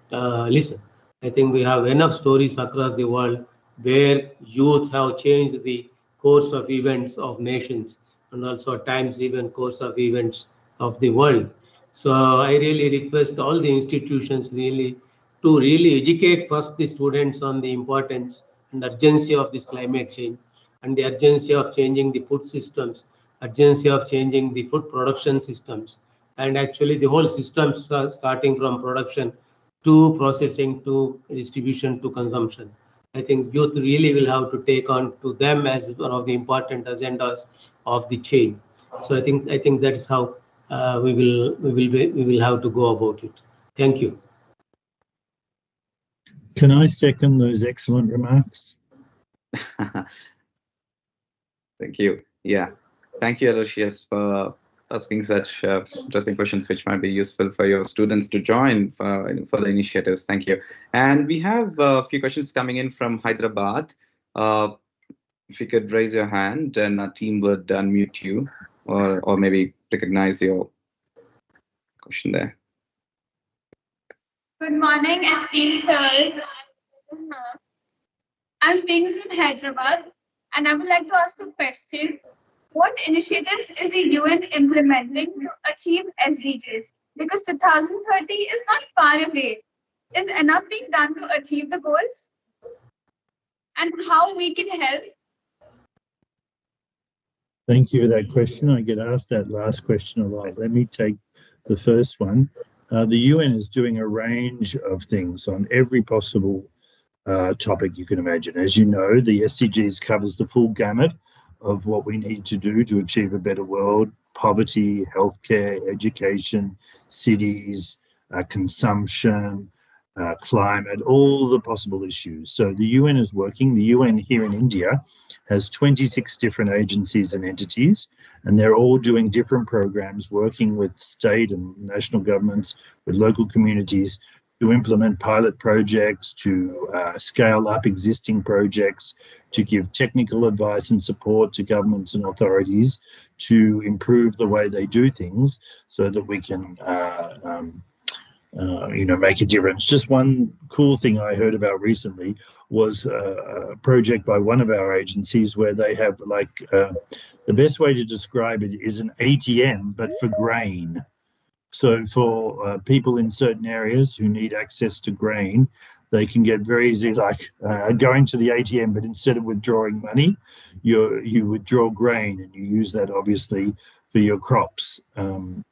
listen. I think we have enough stories across the world where youth have changed the course of events of nations, and also at times even course of events of the world. So I really request all the institutions really to really educate first the students on the importance and urgency of this climate change, and the urgency of changing the food systems, urgency of changing the food production systems, and actually the whole system starting from production to processing to distribution to consumption. I think youth really will have to take on to them as one of the important agendas of the change. So I think that is how we will have to go about it. Thank you. Can I second those excellent remarks? Thank you. Yeah. Thank you, Aloysius, for asking such interesting questions, which might be useful for your students to join for the initiatives. Thank you. And we have a few questions coming in from Hyderabad. If you could raise your hand, then our team would unmute you, or maybe recognize your question there. Good morning, esteemed sirs. I'm speaking from Hyderabad, and I would like to ask a question. What initiatives is the UN implementing to achieve SDGs? Because 2030 is not far away. Is enough being done to achieve the goals? And how we can help? Thank you for that question. I get asked that last question a lot. Let me take the first one. The UN is doing a range of things on every possible topic you can imagine. As you know, the SDGs covers the full gamut of what we need to do to achieve a better world: poverty, healthcare, education, cities, consumption, climate, all the possible issues. So the UN is working. The UN here in India has 26 different agencies and entities, and they're all doing different programs, working with state and national governments, with local communities, to implement pilot projects, to scale up existing projects, to give technical advice and support to governments and authorities to improve the way they do things, so that we can make a difference. Just one cool thing I heard about recently was a project by one of our agencies where they have the best way to describe it is an ATM, but for grain. So for people in certain areas who need access to grain, they can get very easy, going to the ATM, but instead of withdrawing money, you withdraw grain, and you use that obviously for your crops.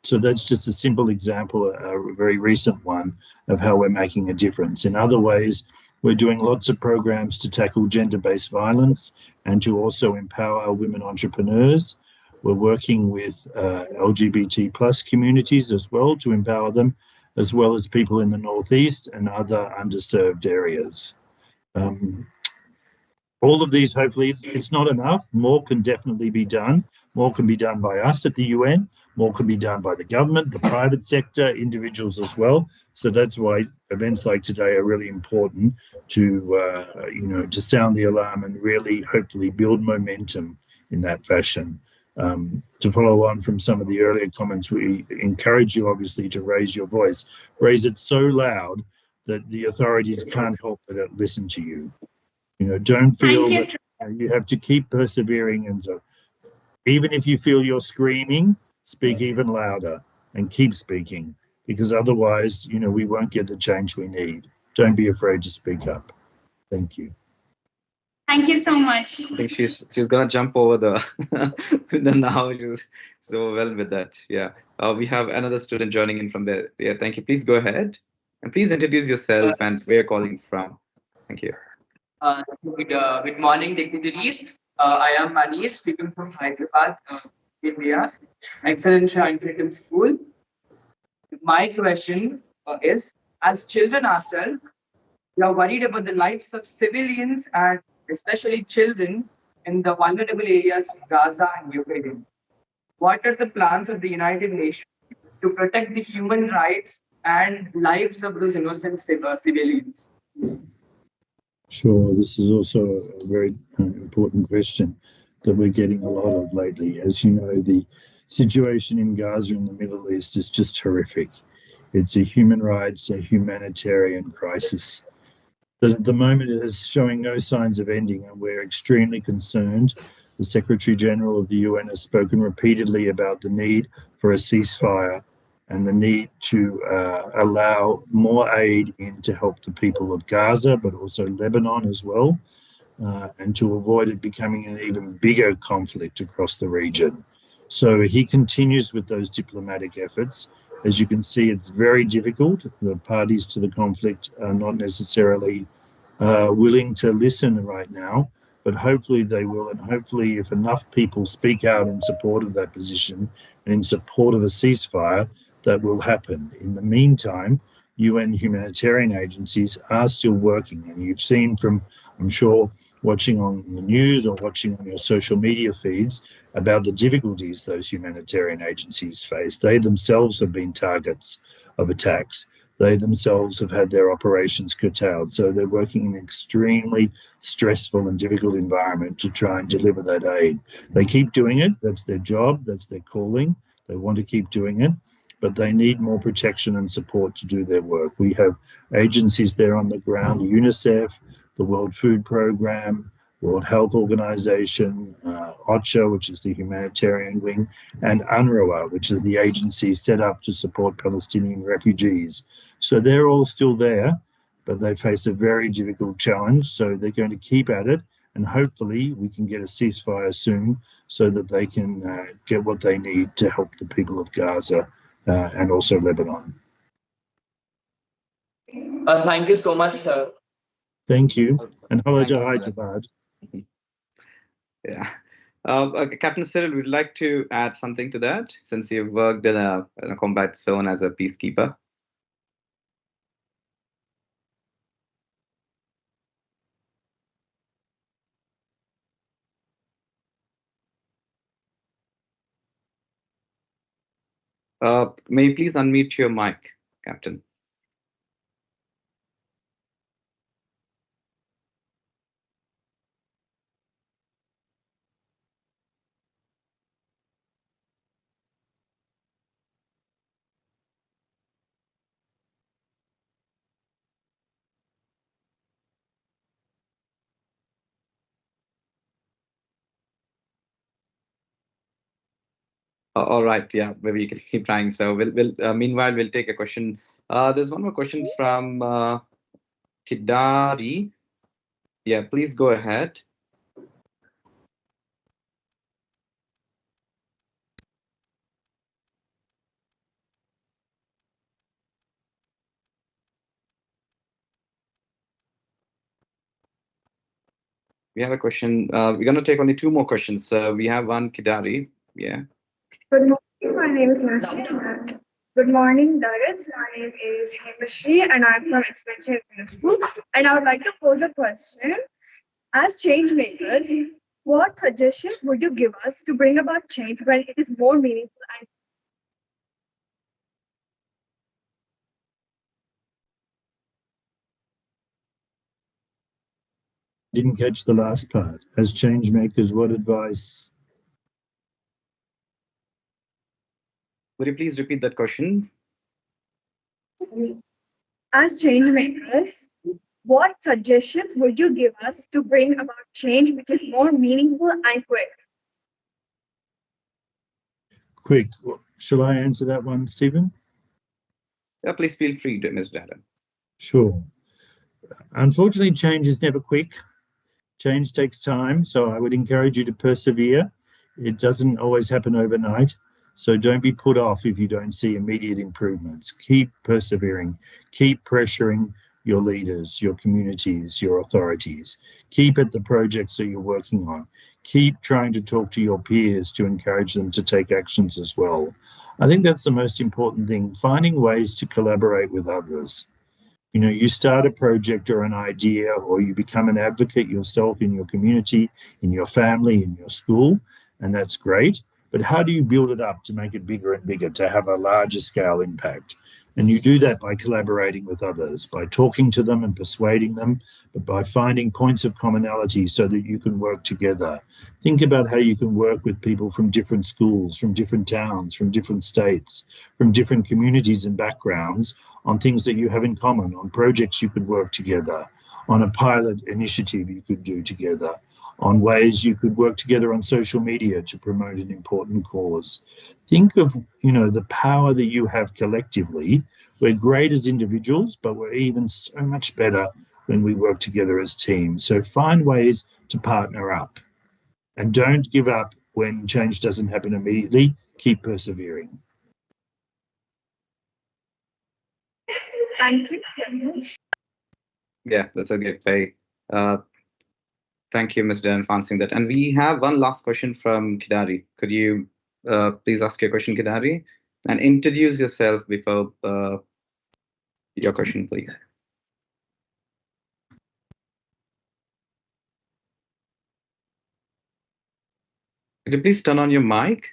So that's just a simple example, a very recent one, of how we're making a difference. In other ways, we're doing lots of programs to tackle gender-based violence and to also empower women entrepreneurs. We're working with LGBT plus communities as well to empower them. as well as people in the northeast and other underserved areas. All of these, hopefully, it's not enough. More can definitely be done. More can be done by us at the UN. More can be done by the government, the private sector, individuals as well. So that's why events like today are really important to sound the alarm and really, hopefully, build momentum in that fashion. To follow on from some of the earlier comments, we encourage you, obviously, to raise your voice. Raise it so loud that the authorities can't help but listen to you. Don't feel that you have to keep persevering, and so even if you feel you're screaming, speak even louder and keep speaking, because otherwise, we won't get the change we need. Don't be afraid to speak up. Thank you. Thank you so much. I think she's gonna jump over the now. She's so well with that. Yeah. We have another student joining in from there. Yeah. Thank you. Please go ahead and please introduce yourself and where you're calling from. Thank you. Good morning, dignitaries. I am Vani, speaking from Hyderabad, India. Excellent Shine Freedom School. My question is, as children ourselves, we are worried about the lives of civilians and especially children in the vulnerable areas of Gaza and Ukraine. What are the plans of the United Nations to protect the human rights and lives of those innocent civilians? Sure, this is also a very important question that we're getting a lot of lately. As you know, the situation in Gaza in the Middle East is just horrific. It's a human rights, a humanitarian crisis that at the moment is showing no signs of ending, and we're extremely concerned. The Secretary General of the UN has spoken repeatedly about the need for a ceasefire and the need to allow more aid in to help the people of Gaza, but also Lebanon as well, and to avoid it becoming an even bigger conflict across the region. So he continues with those diplomatic efforts. As you can see, it's very difficult. The parties to the conflict are not necessarily willing to listen right now, but hopefully they will. And hopefully if enough people speak out in support of that position and in support of a ceasefire, that will happen. In the meantime, UN humanitarian agencies are still working, and you've seen from, I'm sure, watching on the news or watching on your social media feeds about the difficulties those humanitarian agencies face. They themselves have been targets of attacks. They themselves have had their operations curtailed, so they're working in an extremely stressful and difficult environment to try and deliver that aid. They keep doing it. That's their job. That's their calling. They want to keep doing it, but they need more protection and support to do their work. We have agencies there on the ground, UNICEF, the World Food Programme, World Health Organization, OCHA, which is the humanitarian wing, and UNRWA, which is the agency set up to support Palestinian refugees. So they're all still there, but they face a very difficult challenge. So they're going to keep at it, and hopefully we can get a ceasefire soon so that they can get what they need to help the people of Gaza and also Lebanon. Thank you so much, sir. Thank you. And hello to Hyderabad. Yeah. Captain Cyrille, would you like to add something to that, since you've worked in a combat zone as a peacekeeper? May you please unmute your mic, Captain? All right, yeah, maybe you can keep trying. So meanwhile, we'll take a question. There's one more question from Kidari. Yeah, please go ahead. We have a question. We're going to take only two more questions. We have one Kidari. Yeah. Good morning. My name is Nashri. Good morning, Darrin. My name is Hemashri and I'm from Extension School. And I would like to pose a question. As change makers, what suggestions would you give us to bring about change when it is more meaningful and Didn't catch the last part. As change makers, what advice? Would you please repeat that question? as change makers, what suggestions would you give us to bring about change which is more meaningful and quick? Quick. Shall I answer that one, Stephen? Yeah, please feel free to, Ms. Darrin. Sure. Unfortunately, change is never quick. Change takes time, so I would encourage you to persevere. It doesn't always happen overnight, so don't be put off if you don't see immediate improvements. Keep persevering. Keep pressuring your leaders, your communities, your authorities. Keep at the projects that you're working on. Keep trying to talk to your peers to encourage them to take actions as well. I think that's the most important thing, finding ways to collaborate with others. You know, you start a project or an idea, or you become an advocate yourself in your community, in your family, in your school, and that's great. But how do you build it up to make it bigger and bigger, to have a larger scale impact? And you do that by collaborating with others, by talking to them and persuading them, but by finding points of commonality so that you can work together. Think about how you can work with people from different schools, from different towns, from different states, from different communities and backgrounds on things that you have in common, on projects you could work together, on a pilot initiative you could do together, on ways you could work together on social media to promote an important cause. Think of, you know, the power that you have collectively. We're great as individuals, but we're even so much better when we work together as teams. So find ways to partner up and don't give up when change doesn't happen immediately. Keep persevering. Thank you. Yeah, that's a good way. Thank you, Ms. Darrin, for answering that. And we have one last question from Kidari. Could you please ask your question, Kidari, and introduce yourself before your question, please. Could you please turn on your mic?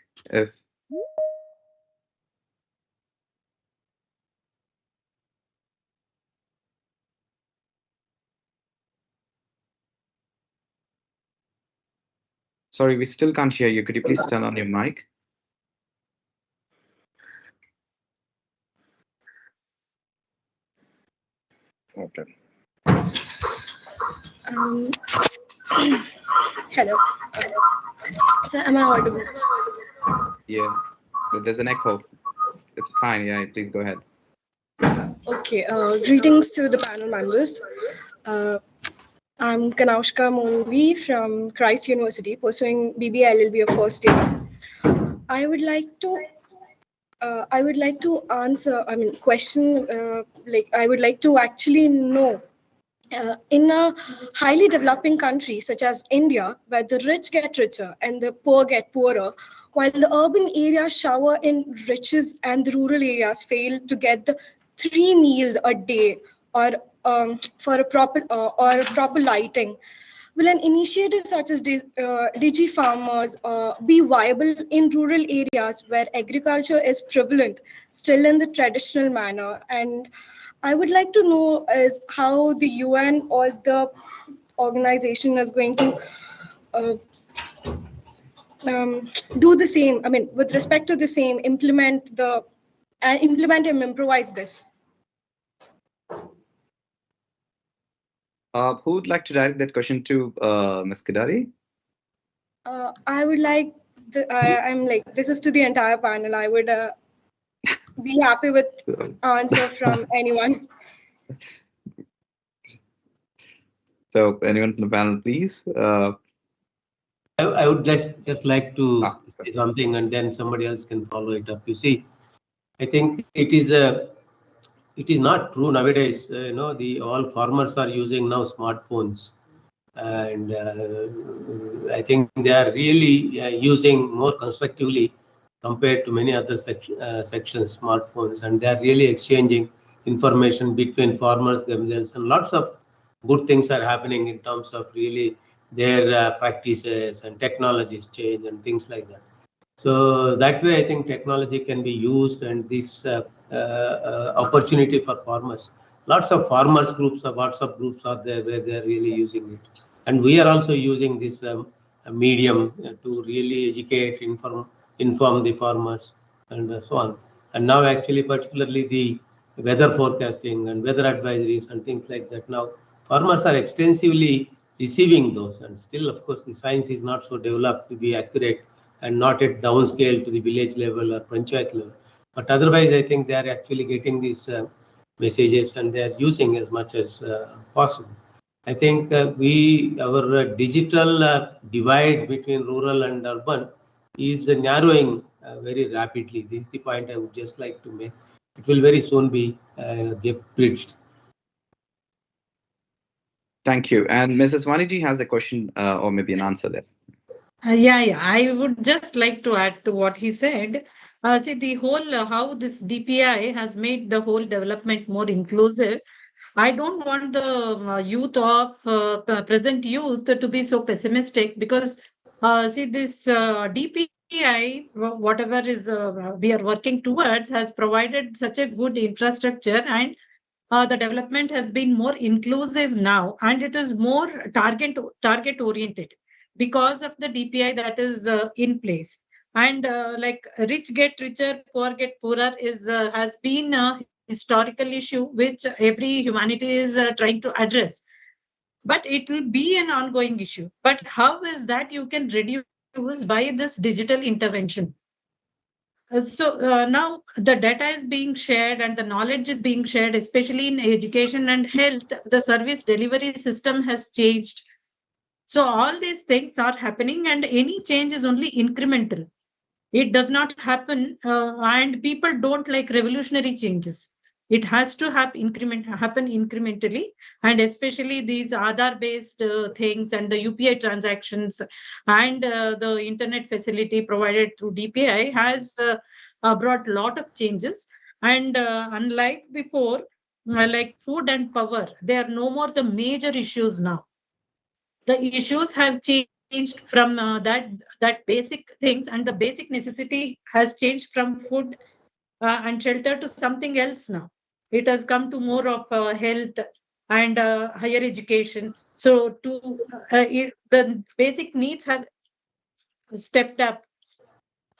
Sorry, we still can't hear you. Could you please turn on your mic? Okay. Hello. So am I audible? Yeah, but there's an echo. It's fine. Yeah, please go ahead. Okay. Greetings to the panel members. I'm Kanaushka Monvi from Christ University, pursuing BBA LLB of first year. I would like to answer. Question. I would like to actually know. In a highly developing country such as India, where the rich get richer and the poor get poorer, while the urban areas shower in riches and the rural areas fail to get the 3 meals a day or for a proper lighting, will an initiative such as DG Farmers be viable in rural areas where agriculture is prevalent, still in the traditional manner? And I would like to know is how the UN or the organization is going to do the same. I mean, with respect to the same, implement and improvise this. Who would like to direct that question to Ms. Kidari? I would like. This is to the entire panel. I would be happy with answer from anyone. So anyone from the panel, please. I would just like to say something, and then somebody else can follow it up. You see, I think it is not true nowadays. All farmers are using now smartphones, and I think they are really using more constructively compared to many other sections, smartphones, and they are really exchanging information between farmers themselves, and lots of good things are happening in terms of really their practices and technologies change and things like that. So that way, I think technology can be used, and this opportunity for farmers. Lots of farmers groups or WhatsApp groups are there where they are really using it, and we are also using this medium to really educate, inform the farmers, and so on. And now, actually, particularly the weather forecasting and weather advisories and things like that. Now, farmers are extensively receiving those, and still, of course, the science is not so developed to be accurate and not at downscale to the village level or panchayat level. But otherwise, I think they are actually getting these messages and they are using as much as possible. I think our digital divide between rural and urban is narrowing very rapidly. This is the point I would just like to make. It will very soon be bridged. Thank you. And Mrs. Vaniji has a question or maybe an answer there. Yeah, I would just like to add to what he said. See, the whole how this DPI has made the whole development more inclusive. I don't want the youth of present youth to be so pessimistic, because see, this DPI, whatever is we are working towards, has provided such a good infrastructure, and the development has been more inclusive now, and it is more target oriented because of the DPI that is in place. And like rich get richer, poor get poorer has been a historical issue which every humanity is trying to address. But it will be an ongoing issue. But how is that you can reduce by this digital intervention? So now the data is being shared and the knowledge is being shared, especially in education and health. The service delivery system has changed. So all these things are happening, and any change is only incremental. It does not happen, and people don't like revolutionary changes. It has to happen incrementally, and especially these Aadhaar-based things and the UPI transactions and the internet facility provided through DPI has brought a lot of changes. And unlike before, like food and power, they are no more the major issues now. The issues have changed from that basic things, and the basic necessity has changed from food and shelter to something else now. It has come to more of health and higher education. So the basic needs have stepped up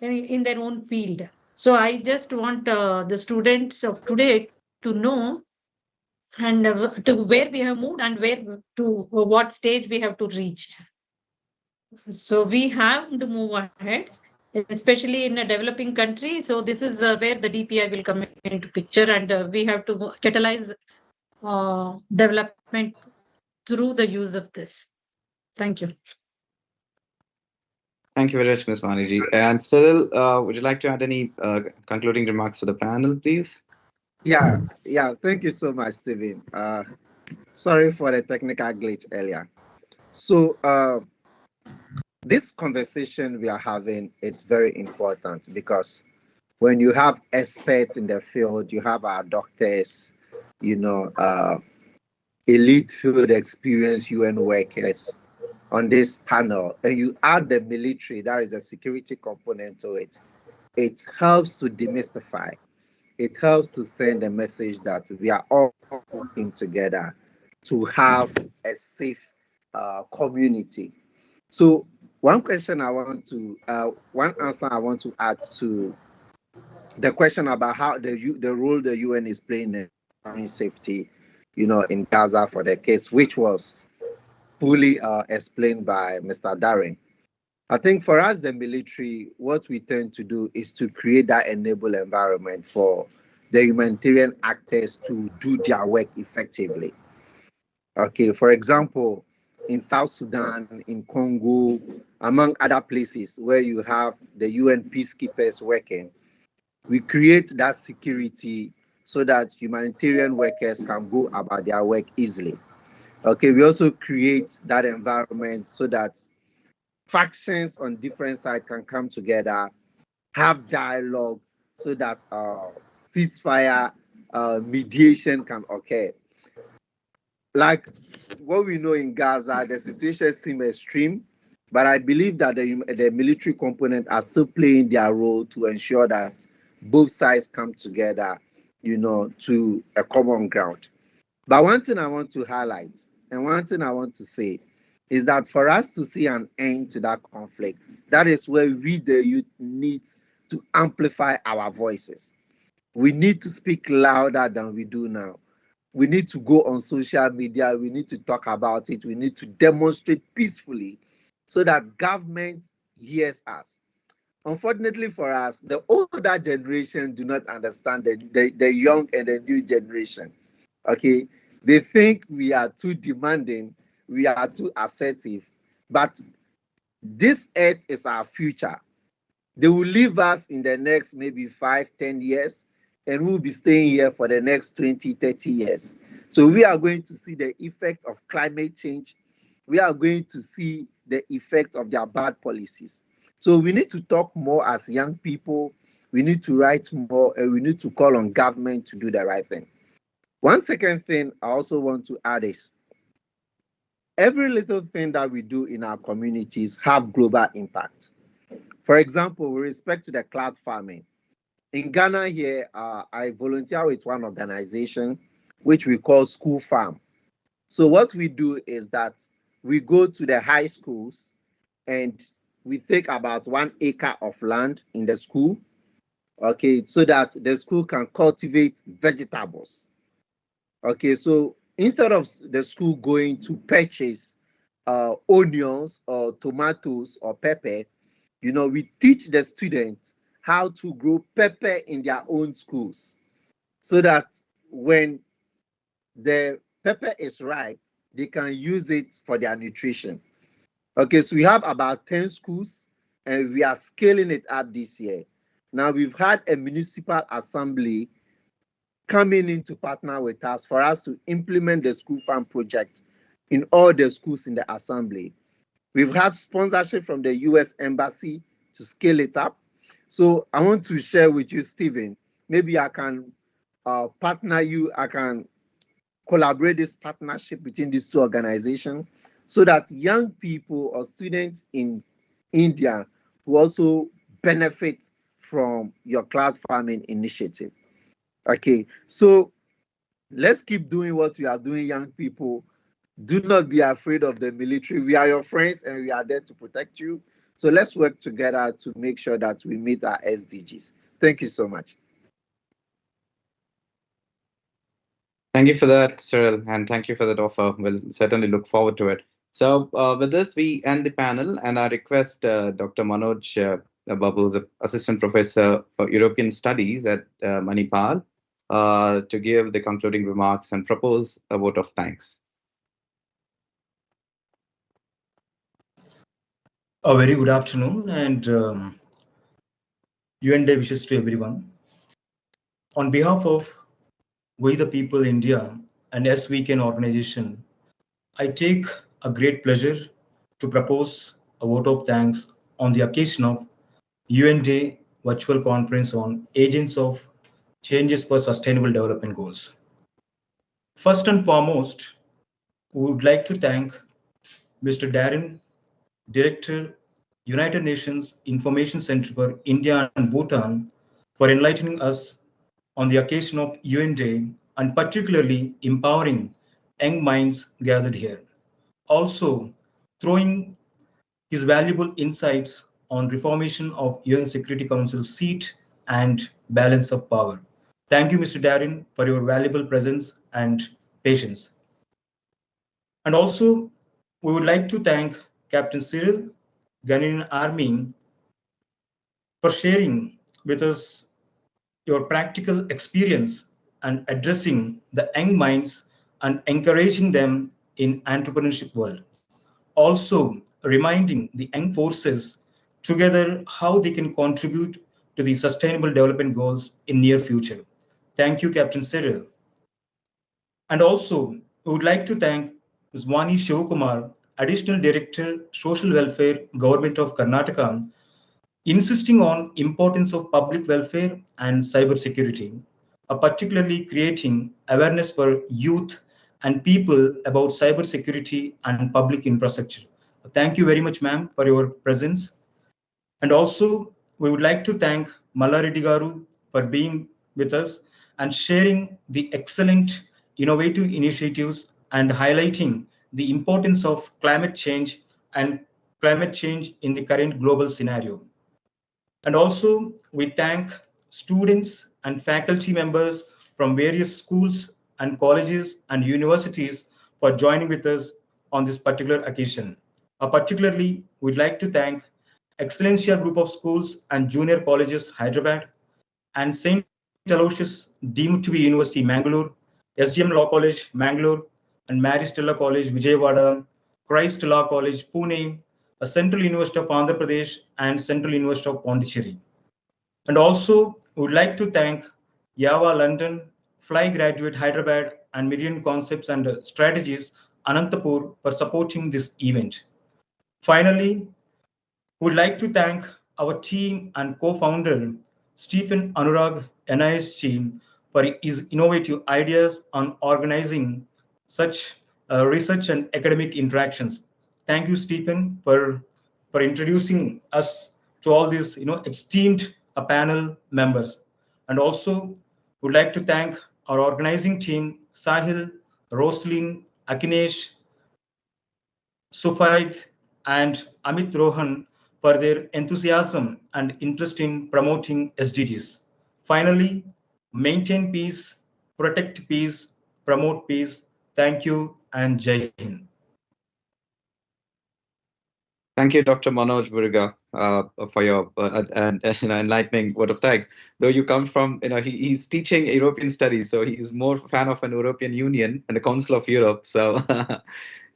in their own field. So I just want the students of today to know and to where we have moved and where to what stage we have to reach. So we have to move ahead, especially in a developing country. So this is where the DPI will come into picture, and we have to catalyze development through the use of this. Thank you. Thank you very much, Ms. Vaniji. And Cyrille, would you like to add any concluding remarks to the panel, please? Yeah. Thank you so much, Stephen. Sorry for the technical glitch earlier. So this conversation we are having, it's very important, because when you have experts in the field, you have our doctors, elite field experience UN workers on this panel, and you add the military, that is a security component to it, it helps to demystify. It helps to send a message that we are all working together to have a safe community. So one question I want to, one answer I want to add to the question about how the role the UN is playing in safety, in Gaza for the case, which was fully explained by Mr. Darrin. I think for us, the military, what we tend to do is to create that enable environment for the humanitarian actors to do their work effectively. Okay, for example, in South Sudan, in Congo, among other places where you have the UN peacekeepers working, we create that security so that humanitarian workers can go about their work easily. Okay, we also create that environment so that factions on different sides can come together, have dialogue so that ceasefire mediation can occur. Like what we know in Gaza, the situation seems extreme, but I believe that the military component are still playing their role to ensure that both sides come together, to a common ground. But one thing I want to highlight and one thing I want to say is that for us to see an end to that conflict, that is where we, the youth, need to amplify our voices. We need to speak louder than we do now. We need to go on social media. We need to talk about it. We need to demonstrate peacefully so that government hears us. Unfortunately for us, the older generation do not understand the young and the new generation. Okay, they think we are too demanding, we are too assertive, but this earth is our future. They will leave us in the next maybe 5-10 years, and we'll be staying here for the next 20-30 years. So we are going to see the effect of climate change. We are going to see the effect of their bad policies. So we need to talk more as young people. We need to write more, and we need to call on government to do the right thing. One second thing I also want to add is every little thing that we do in our communities have global impact. For example, with respect to the cloud farming, in Ghana here, I volunteer with one organization which we call School Farm. So what we do is that we go to the high schools and we take about 1 acre of land in the school, okay, so that the school can cultivate vegetables. Okay, so instead of the school going to purchase onions or tomatoes or pepper, we teach the students how to grow pepper in their own schools so that when the pepper is ripe, they can use it for their nutrition. Okay, so we have about 10 schools and we are scaling it up this year. Now we've had a municipal assembly coming in to partner with us for us to implement the school farm project in all the schools in the assembly. We've had sponsorship from the US Embassy to scale it up. So I want to share with you, Stephen, maybe I can partner you, I can collaborate this partnership between these two organizations so that young people or students in India will also benefit from your cloud farming initiative. Okay, so let's keep doing what we are doing, young people. Do not be afraid of the military. We are your friends and we are there to protect you. So let's work together to make sure that we meet our SDGs. Thank you so much. Thank you for that, Cyrille, and thank you for that offer. We'll certainly look forward to it. So with this, we end the panel, and I request Dr. Manoj Babu, who's an assistant professor for European Studies at Manipal, to give the concluding remarks and propose a vote of thanks. A very good afternoon, and UN Day wishes to everyone. On behalf of We the People India and SVKN organization, I take a great pleasure to propose a vote of thanks on the occasion of UN Day virtual conference on Agents of Changes for Sustainable Development Goals. First and foremost, we would like to thank Mr. Darrin, Director, United Nations Information Center for India and Bhutan, for enlightening us on the occasion of UN Day and particularly empowering young minds gathered here. Also, throwing his valuable insights on reformation of UN Security Council seat and balance of power. Thank you, Mr. Darrin, for your valuable presence and patience. And also, we would like to thank Captain Cyrille, Ghanaian Army, for sharing with us your practical experience and addressing the young minds and encouraging them in entrepreneurship world. Also reminding the young forces together how they can contribute to the sustainable development goals in near future. Thank you, Captain Cyrille. And also, we would like to thank Ms. Vani, Additional Director, Social Welfare, Government of Karnataka, insisting on importance of public welfare and cybersecurity, particularly creating awareness for youth and people about cybersecurity and public infrastructure. Thank you very much, ma'am, for your presence. And also, we would like to thank Mallareddy Garu for being with us and sharing the excellent innovative initiatives and highlighting the importance of climate change in the current global scenario. And also, we thank students and faculty members from various schools and colleges and universities for joining with us on this particular occasion. Particularly, we'd like to thank Excellencia Group of Schools and Junior Colleges, Hyderabad, and St. Aloysius deemed to be University, Mangalore, SDM Law College, Mangalore, and Mary Stella College, Vijayawada, Christ Law College, Pune, Central University of Andhra Pradesh, and Central University of Pondicherry. And also, we would like to thank Yava London, Fly Graduate Hyderabad, and Meridian Concepts and Strategies, Anantapur, for supporting this event. Finally, we would like to thank our team and co-founder, Stephen Anurag, NISG, for his innovative ideas on organizing such research and academic interactions. Thank you, Stephen, for introducing us to all these esteemed panel members. And also would like to thank our organizing team, Sahil, Roslyn, Akinesh, Sufaid, and Amit Rohan, for their enthusiasm and interest in promoting SDGs. Finally, maintain peace, protect peace, promote peace. Thank you and Jai Hind. Thank you, Dr. Manoj Burga, for your enlightening word of thanks. Though you come from, he's teaching European studies, so he's more a fan of an European Union and the Council of Europe. So,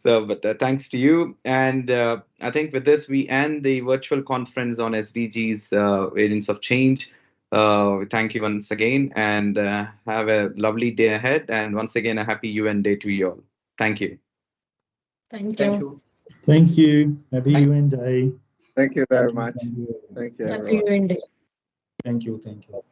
but thanks to you. And I think with this, we end the virtual conference on SDGs, Agents of Change. Thank you once again, and have a lovely day ahead. And once again, a happy UN Day to you all. Thank you. Thank you. Thank you. Happy UN Day. Thank you very much. Thank you. Happy UN Day. Thank you. Thank you.